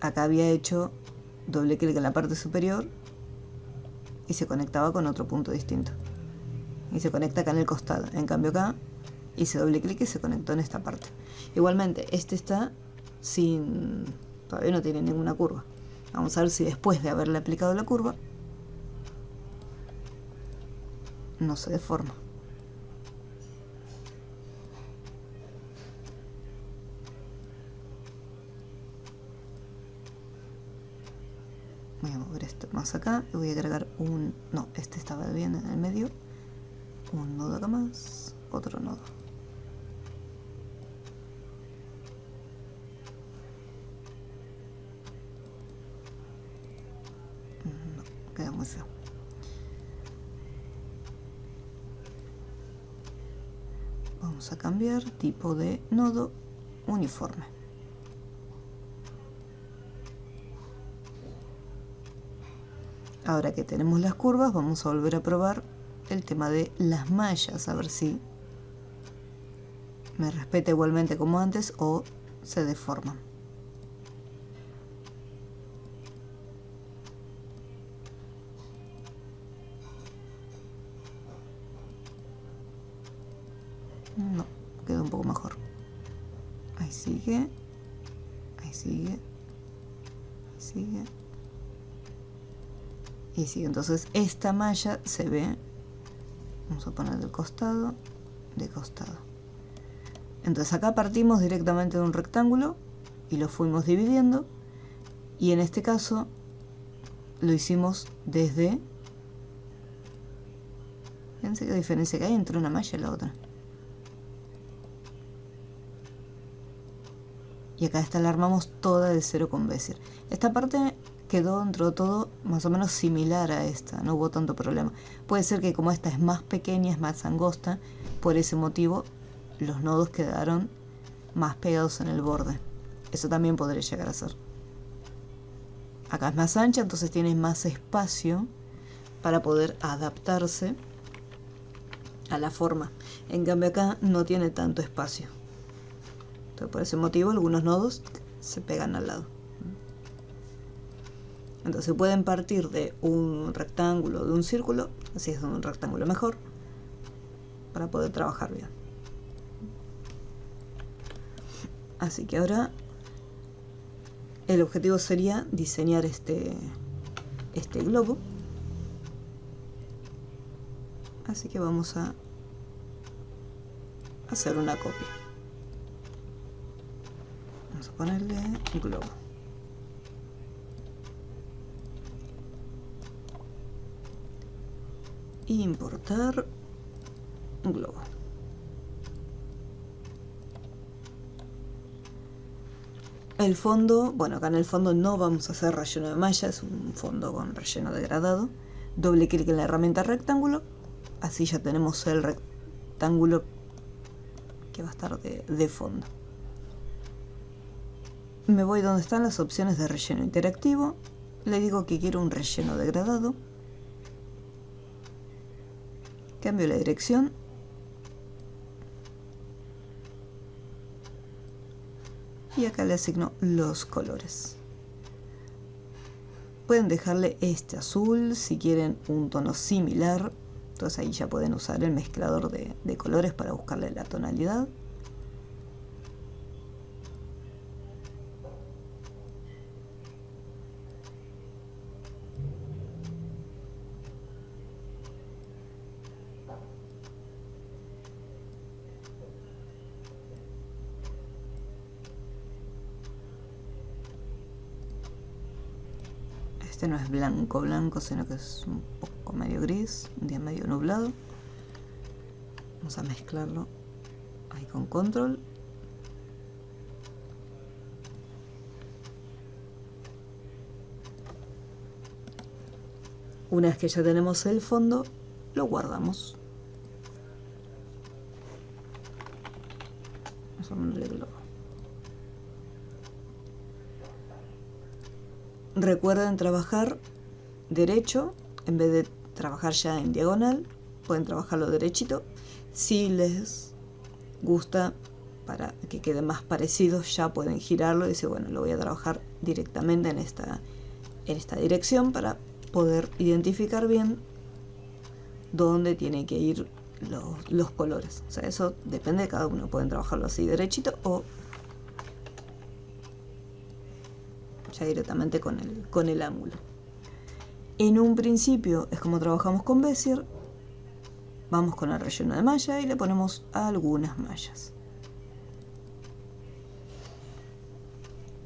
acá había hecho doble clic en la parte superior y se conectaba con otro punto distinto y se conecta acá en el costado. En cambio acá hice doble clic y se conectó en esta parte. Igualmente este está sin, todavía no tiene ninguna curva. Vamos a ver si después de haberle aplicado la curva no se deforma. Voy a mover esto más acá y voy a agregar un... no, este estaba bien en el medio. Un nodo acá más, otro nodo. No, queda muy feo. Vamos a cambiar tipo de nodo uniforme. Ahora que tenemos las curvas, vamos a volver a probar el tema de las mallas, a ver si me respeta igualmente como antes o se deforman. No, quedó un poco mejor. Ahí sigue, ahí sigue, ahí sigue. Y sigue, entonces esta malla se ve, vamos a poner de costado, de costado. Entonces acá partimos directamente de un rectángulo y lo fuimos dividiendo, y en este caso lo hicimos desde, fíjense qué diferencia que hay entre una malla y la otra. Y acá esta la armamos toda de cero con Bezier. Esta parte quedó dentro de todo más o menos similar a esta, no hubo tanto problema. Puede ser que como esta es más pequeña, es más angosta, por ese motivo los nodos quedaron más pegados en el borde. Eso también podría llegar a ser. Acá es más ancha, entonces tiene más espacio para poder adaptarse a la forma. En cambio acá no tiene tanto espacio. Entonces por ese motivo algunos nodos se pegan al lado. Entonces pueden partir de un rectángulo o de un círculo, así es de un rectángulo mejor, para poder trabajar bien. Así que ahora El objetivo sería diseñar este globo. Así que vamos a hacer una copia. Vamos a ponerle un globo. Importar un globo. El fondo, bueno, acá en el fondo no vamos a hacer relleno de malla, es un fondo con relleno degradado. Doble clic en la herramienta rectángulo, así ya tenemos el rectángulo que va a estar de fondo. Me voy donde están las opciones de relleno interactivo, le digo que quiero un relleno degradado, cambio la dirección y acá le asigno los colores. Pueden dejarle este azul si quieren un tono similar, entonces ahí ya pueden usar el mezclador de colores para buscarle la tonalidad. Este no es blanco blanco, sino que es un poco medio gris, un día medio nublado. Vamos a mezclarlo ahí con control. Una vez que ya tenemos el fondo, lo guardamos. Vamos a ponerle globo. Recuerden trabajar derecho, en vez de trabajar ya en diagonal, pueden trabajarlo derechito. Si les gusta, para que quede más parecido, ya pueden girarlo y decir, bueno, lo voy a trabajar directamente en esta dirección para poder identificar bien dónde tienen que ir los colores. O sea, eso depende de cada uno. Pueden trabajarlo así derechito o ya directamente con el ángulo. En un principio es como trabajamos con Bezier. Vamos con el relleno de malla y le ponemos algunas mallas.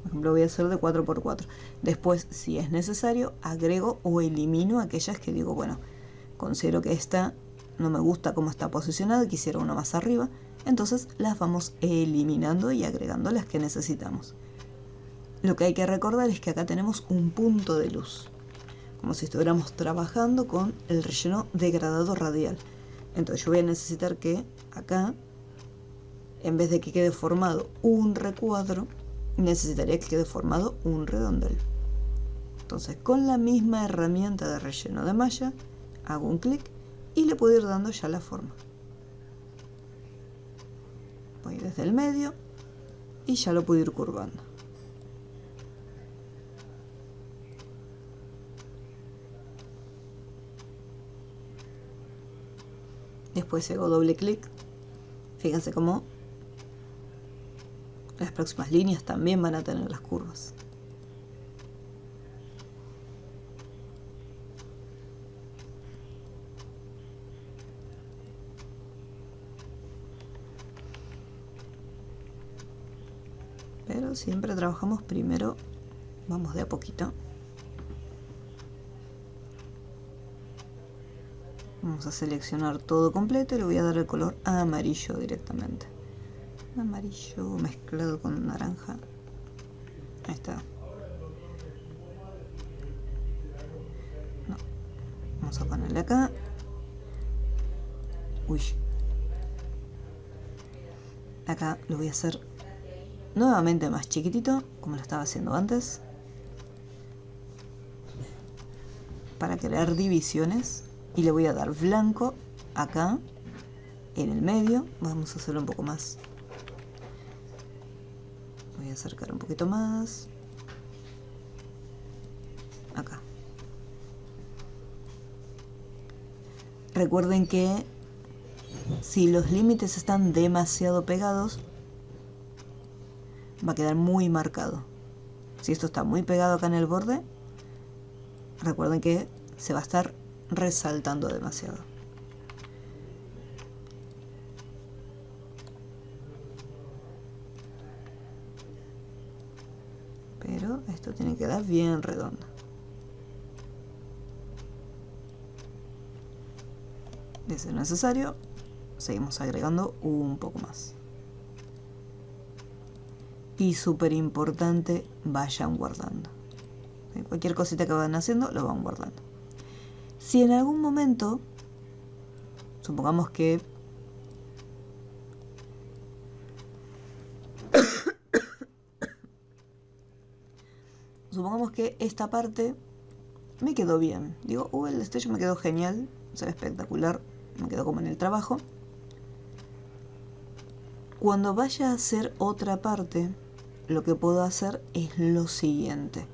Por ejemplo, voy a hacer de 4×4. Después, si es necesario, agrego o elimino aquellas que digo, bueno, considero que esta no me gusta cómo está posicionada, quisiera una más arriba. Entonces las vamos eliminando y agregando las que necesitamos. Lo que hay que recordar es que acá tenemos un punto de luz, como si estuviéramos trabajando con el relleno degradado radial. Entonces yo voy a necesitar que acá, en vez de que quede formado un recuadro, necesitaría que quede formado un redondel. Entonces con la misma herramienta de relleno de malla, hago un clic y le puedo ir dando ya la forma. Voy desde el medio y ya lo puedo ir curvando. Después hago doble clic. Fíjense cómo las próximas líneas también van a tener las curvas. Pero siempre trabajamos primero, vamos de a poquito. Vamos a seleccionar todo completo y le voy a dar el color amarillo directamente. Amarillo mezclado con naranja. Ahí está. No. Vamos a ponerle acá. Uy. Acá lo voy a hacer nuevamente más chiquitito, como lo estaba haciendo antes, para crear divisiones. Y le voy a dar blanco acá en el medio. Vamos a hacerlo un poco más. Voy a acercar un poquito más acá. Recuerden que si los límites están demasiado pegados, va a quedar muy marcado. Si esto está muy pegado acá en el borde, recuerden que se va a estar resaltando demasiado. Pero esto tiene que quedar bien redondo. De ser necesario, seguimos agregando un poco más. Y súper importante, vayan guardando. Cualquier cosita que van haciendo, lo van guardando. Si en algún momento, supongamos que esta parte me quedó bien. Digo, el destello me quedó genial, se ve espectacular, me quedó como en el trabajo. Cuando vaya a hacer otra parte, lo que puedo hacer es lo siguiente.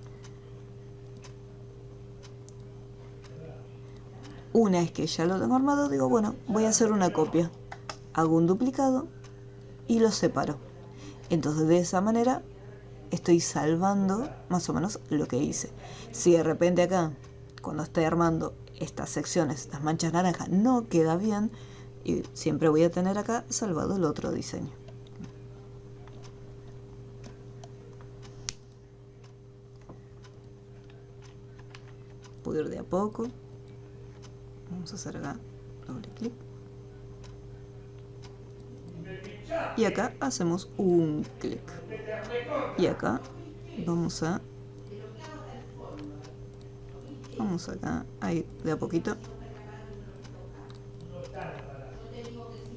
Una vez que ya lo tengo armado, digo, bueno, voy a hacer una copia. Hago un duplicado y lo separo. Entonces de esa manera estoy salvando más o menos lo que hice. Si de repente acá, cuando esté armando estas secciones, estas manchas naranjas, no queda bien, y siempre voy a tener acá salvado el otro diseño. Puedo ir de a poco. Vamos a hacer acá doble clic. Y acá hacemos un clic. Y acá vamos acá a ir de a poquito.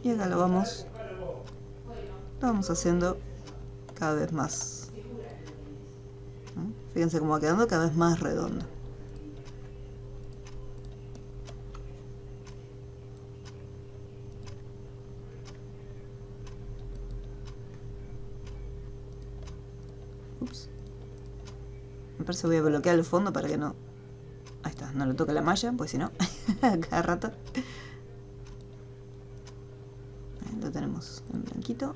Y acá lo vamos haciendo cada vez más. Fíjense cómo va quedando cada vez más redondo. Ups. Me parece que voy a bloquear el fondo para que no... Ahí está, no le toque la malla, pues si no, cada rato. Ahí lo tenemos en blanquito.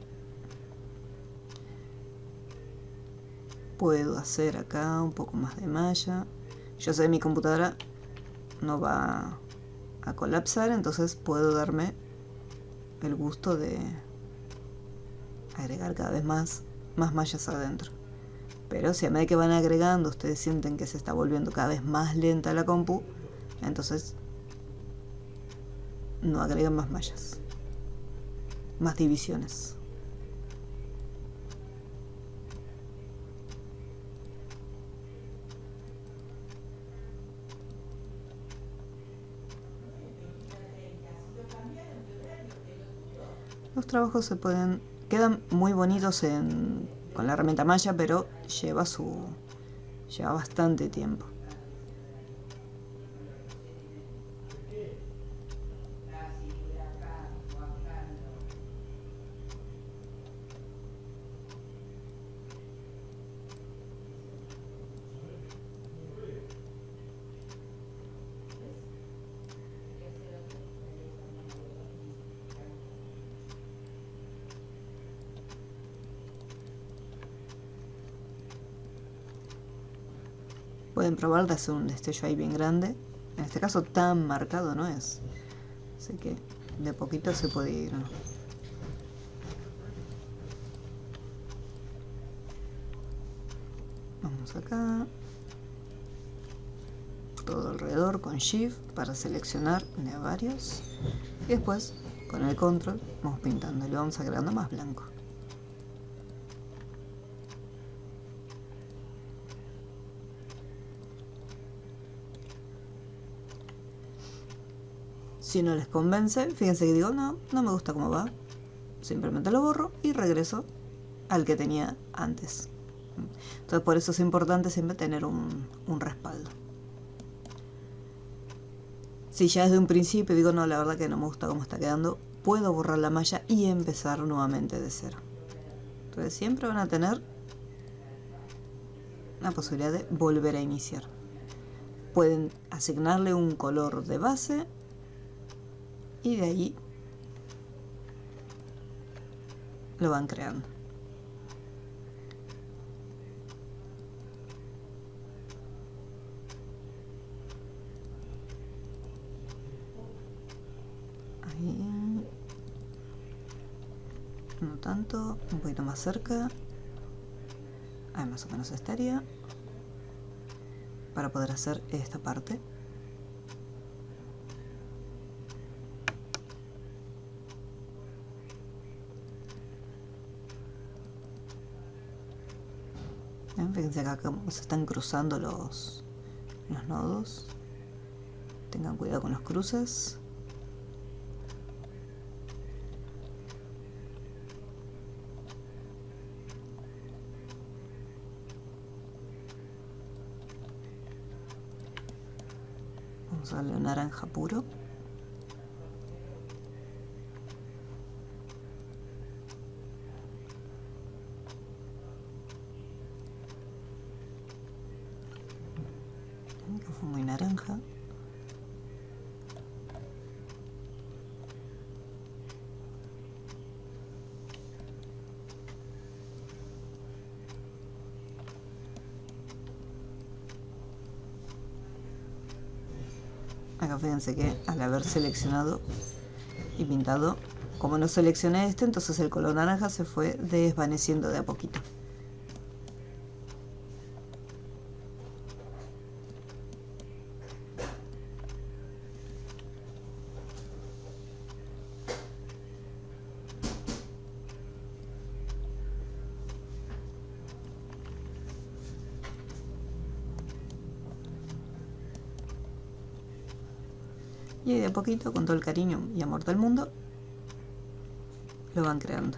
Puedo hacer acá un poco más de malla. Yo sé que mi computadora no va a colapsar, entonces puedo darme el gusto de agregar cada vez más mallas adentro. Pero si a medida que van agregando ustedes sienten que se está volviendo cada vez más lenta la compu, entonces no agregan más mallas, más divisiones. Los trabajos quedan muy bonitos con la herramienta malla, pero lleva bastante tiempo. Pueden probar de hacer un destello ahí bien grande. En este caso tan marcado no es. Así que de poquito se puede ir. Vamos acá. Todo alrededor con Shift para seleccionar de varios. Y después con el Control vamos pintando y lo vamos agregando más blanco. Si no les convence, fíjense que digo, no me gusta cómo va. Simplemente lo borro y regreso al que tenía antes. Entonces por eso es importante siempre tener un respaldo. Si ya desde un principio digo, no, la verdad que no me gusta cómo está quedando, puedo borrar la malla y empezar nuevamente de cero. Entonces siempre van a tener la posibilidad de volver a iniciar. Pueden asignarle un color de base y de ahí lo van creando. Ahí. No tanto, un poquito más cerca. Ahí más o menos estaría. Para poder hacer esta parte. Fíjense acá cómo se están cruzando los nodos. Tengan cuidado con los cruces. Vamos a darle un naranja puro. Que fue muy naranja. Acá fíjense que al haber seleccionado y pintado, como no seleccioné este, entonces el color naranja se fue desvaneciendo de a poquito. Y de a poquito, con todo el cariño y amor del mundo, lo van creando.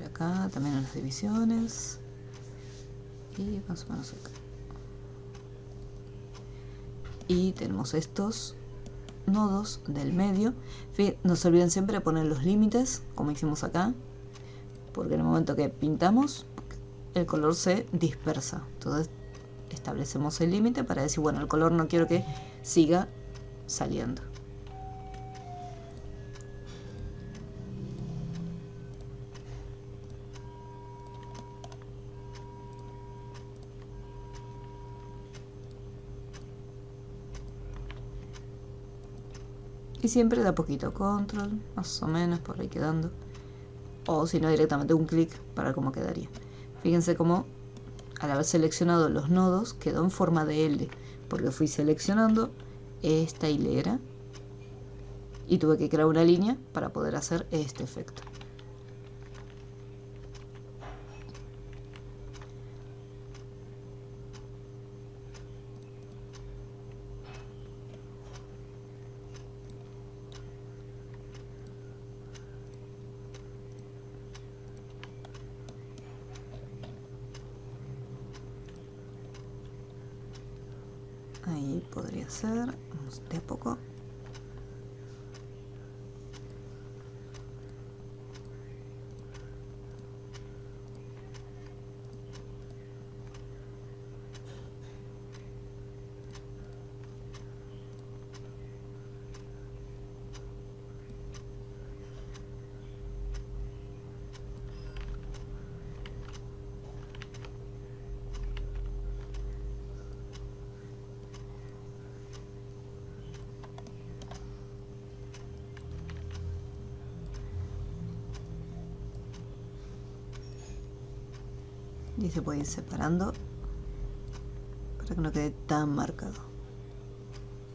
Acá también en las divisiones y más o menos acá. Y tenemos estos nodos del medio. No se olviden siempre de poner los límites, como hicimos acá, porque en el momento que pintamos el color se dispersa. Entonces establecemos el límite para decir, bueno, el color no quiero que siga saliendo. Y siempre da poquito control, más o menos por ahí quedando. O si no, directamente un clic para cómo quedaría. Fíjense cómo al haber seleccionado los nodos quedó en forma de L, porque fui seleccionando esta hilera y tuve que crear una línea para poder hacer este efecto. Ahí podría ser, vamos de a poco. Y se puede ir separando para que no quede tan marcado.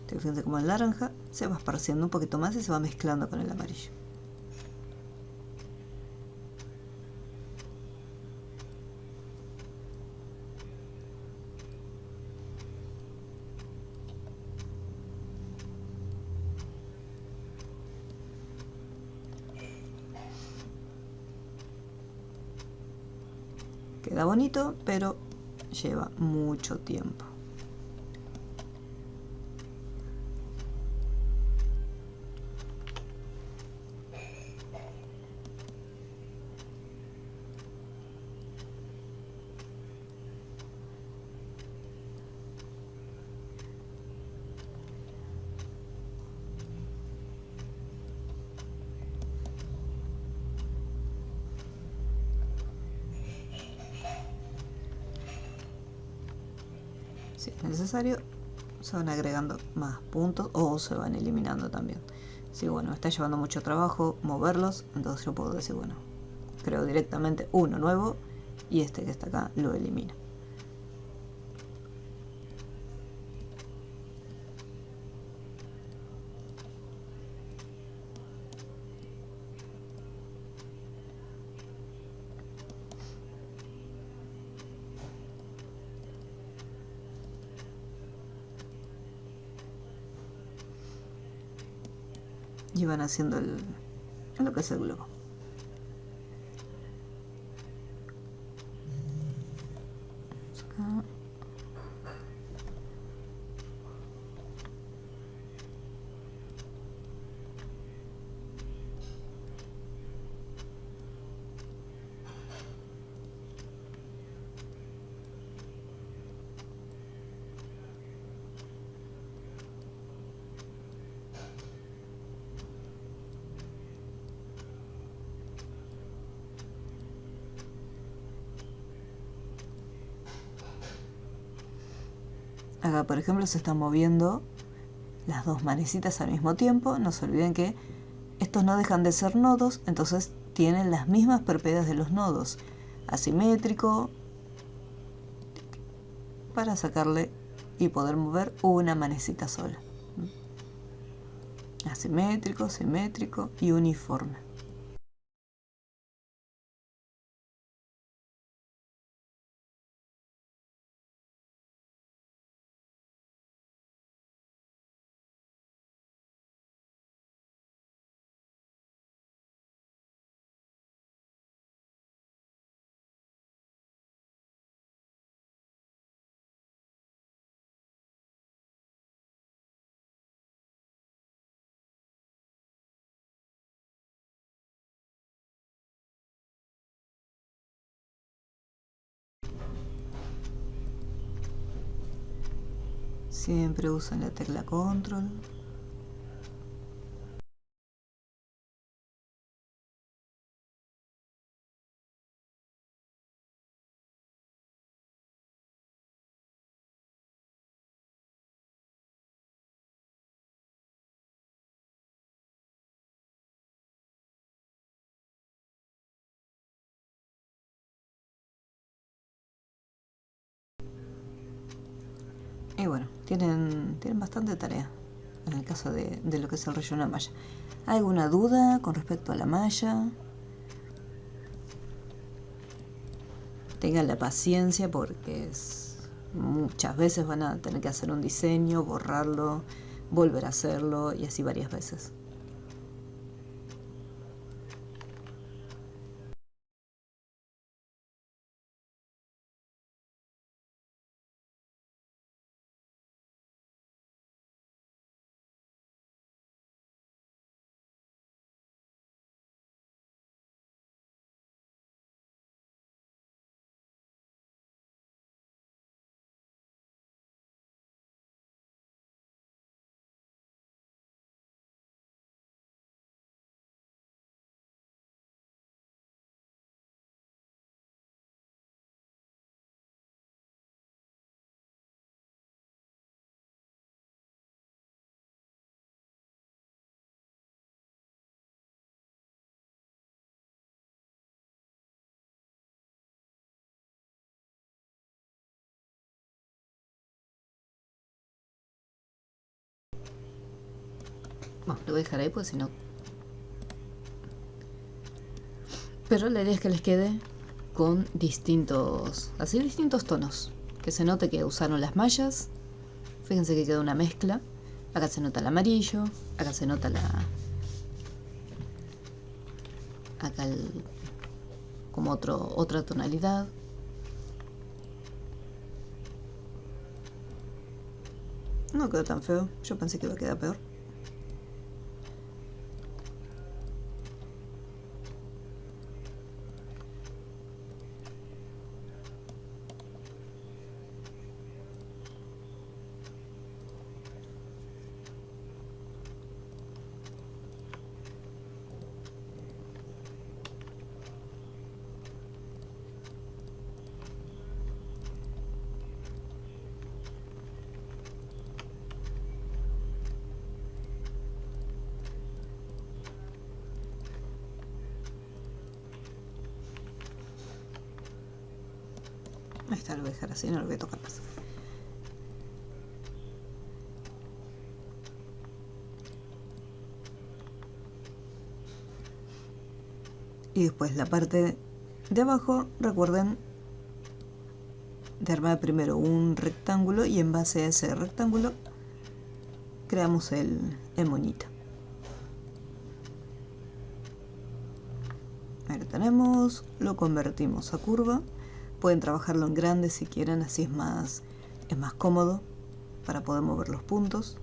Fíjense como el naranja se va esparciendo un poquito más y se va mezclando con el amarillo. Queda bonito, pero lleva mucho tiempo. Si es necesario, se van agregando más puntos o se van eliminando también. Si bueno, me está llevando mucho trabajo moverlos, entonces yo puedo decir, bueno, creo directamente uno nuevo y este que está acá lo elimino. Y van haciendo lo que es el globo. Acá. Acá, por ejemplo, se están moviendo las dos manecitas al mismo tiempo. No se olviden que estos no dejan de ser nodos, entonces tienen las mismas propiedades de los nodos. Asimétrico, para sacarle y poder mover una manecita sola. Asimétrico, simétrico y uniforme. Siempre usan la tecla control. Y bueno, tienen bastante tarea en el caso de lo que es el relleno de malla. ¿Hay alguna duda con respecto a la malla? Tengan la paciencia porque muchas veces van a tener que hacer un diseño, borrarlo, volver a hacerlo y así varias veces. Bueno, lo voy a dejar ahí porque si no... Pero la idea es que les quede con distintos tonos. Que se note que usaron las mallas. Fíjense que queda una mezcla. Acá se nota el amarillo. Acá se nota acá como otra tonalidad. No quedó tan feo. Yo pensé que iba a quedar peor. Ahí está, lo voy a dejar así, no lo voy a tocar más. Y después la parte de abajo, recuerden de armar primero un rectángulo y en base a ese rectángulo creamos el moñito. Ahí lo tenemos, lo convertimos a curva. Pueden trabajarlo en grande si quieren, así es más cómodo para poder mover los puntos.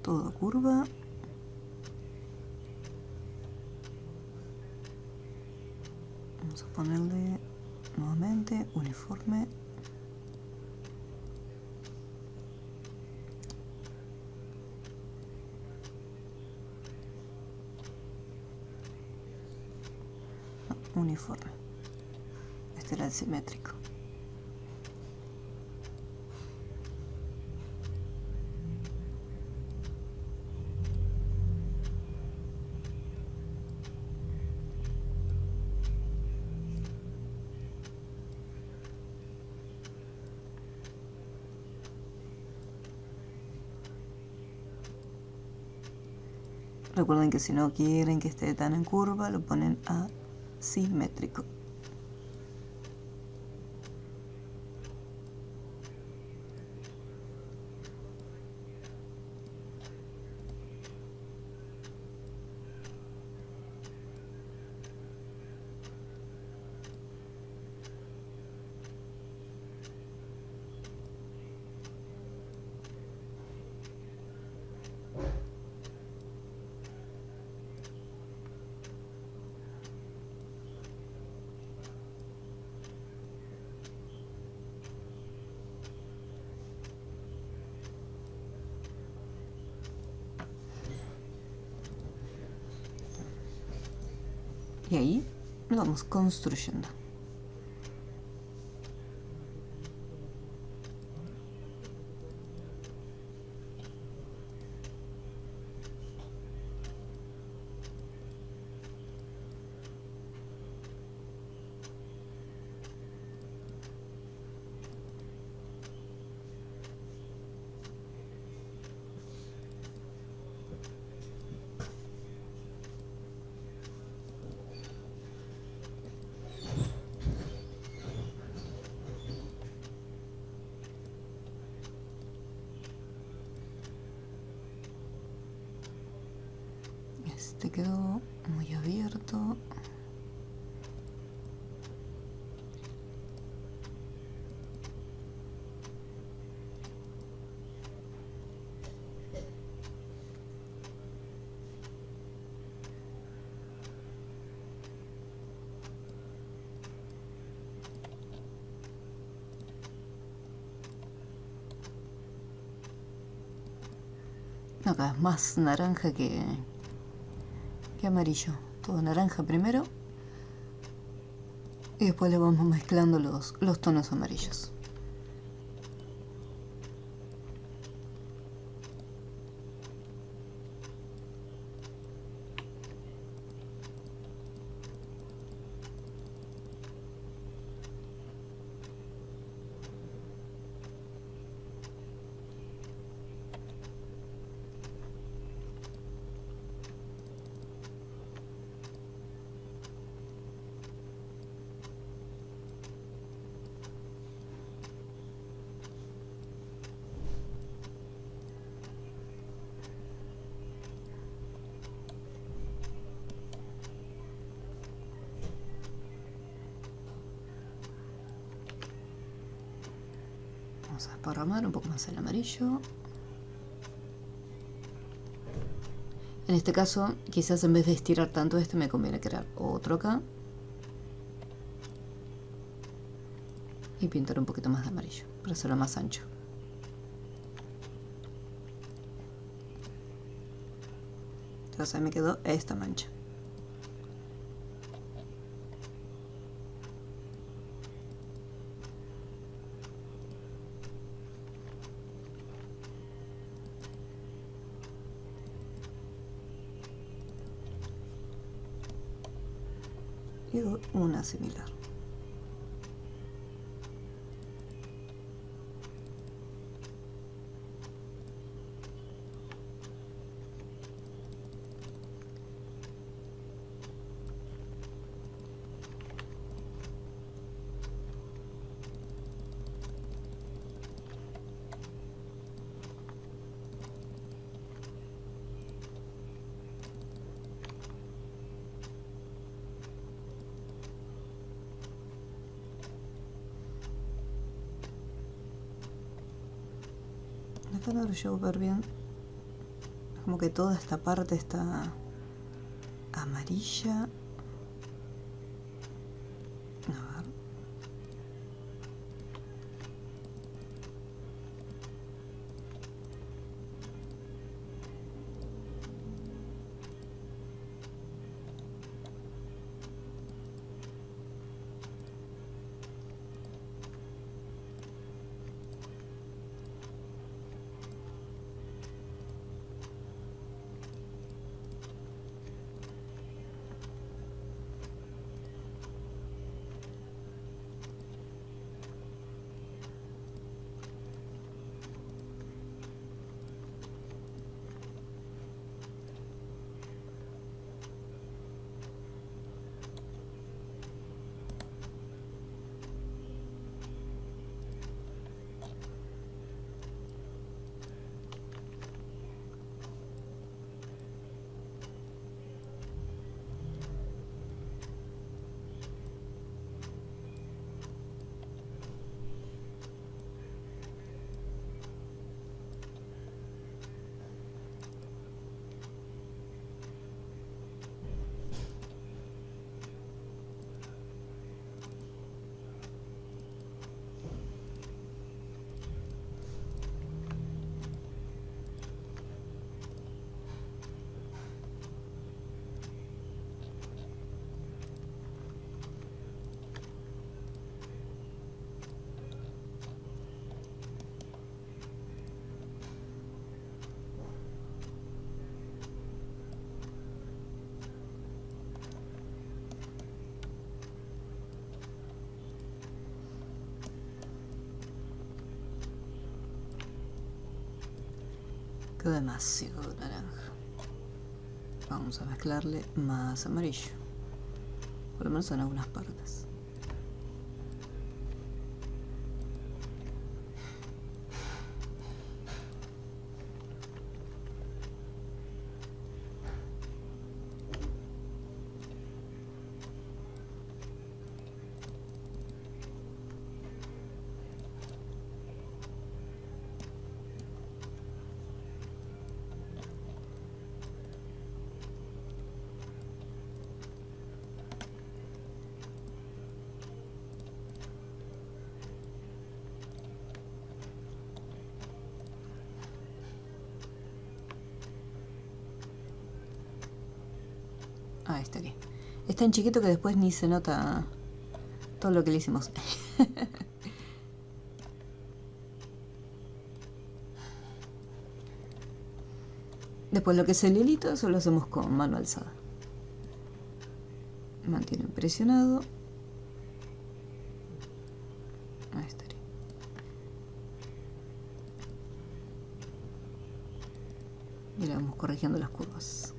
Todo curva. Vamos a ponerle nuevamente uniforme. No, uniforme. Este era el simétrico. Recuerden que si no quieren que esté tan en curva, lo ponen a simétrico. Y ahí lo vamos construyendo. Este quedó muy abierto. Acá es más naranja que amarillo. Todo naranja primero. Y después le vamos mezclando los tonos amarillos. Vamos a desparramar un poco más el amarillo. En En este caso, quizás en vez de estirar tanto este, me conviene crear otro acá. Y pintar un poquito más de amarillo, para hacerlo más ancho. Entonces ahí me quedó esta mancha. Y una similar. Acá no lo llevo ver bien. Como que toda esta parte está amarilla. A ver. Quedó demasiado naranja. Vamos a mezclarle más amarillo. Por lo menos en algunas partes. Ahí estaría. Es tan chiquito que después ni se nota todo lo que le hicimos. Después lo que es el hilito, eso lo hacemos con mano alzada. Mantienen presionado. Ahí estaría. Y le vamos corrigiendo las curvas.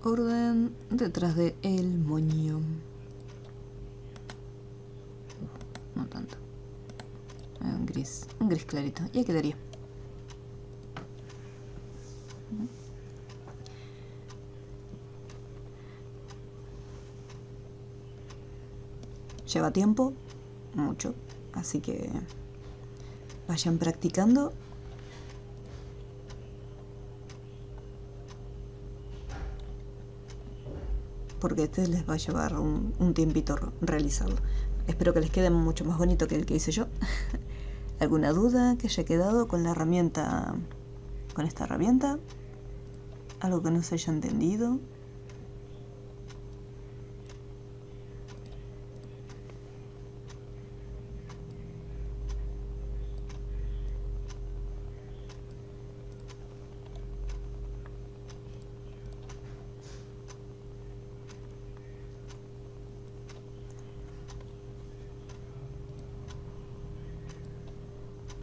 Orden detrás de el moño. No tanto. Un un gris clarito, y ahí quedaría. Lleva tiempo, mucho, así que vayan practicando. Porque este les va a llevar un tiempito realizarlo. Espero que les quede mucho más bonito que el que hice yo. ¿Alguna duda que haya quedado con la herramienta, con esta herramienta? ¿Algo que no se haya entendido?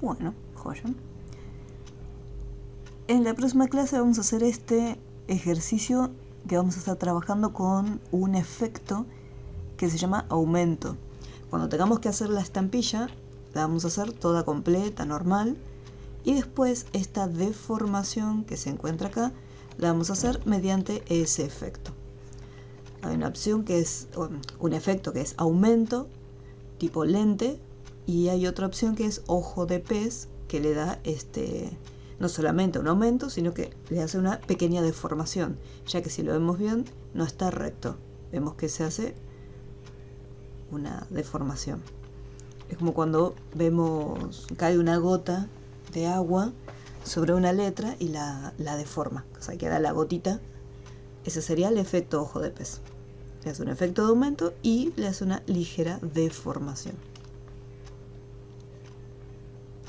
Bueno, joya. En la próxima clase vamos a hacer este ejercicio que vamos a estar trabajando con un efecto que se llama aumento. Cuando tengamos que hacer la estampilla, la vamos a hacer toda completa, normal, y después esta deformación que se encuentra acá, la vamos a hacer mediante ese efecto. Hay una opción que es, un efecto que es aumento, tipo lente, y hay otra opción que es ojo de pez, que le da no solamente un aumento, sino que le hace una pequeña deformación, ya que si lo vemos bien, no está recto. Vemos que se hace una deformación. Es como cuando vemos, cae una gota de agua sobre una letra y la deforma. O sea, queda la gotita. Ese sería el efecto ojo de pez. Le hace un efecto de aumento y le hace una ligera deformación.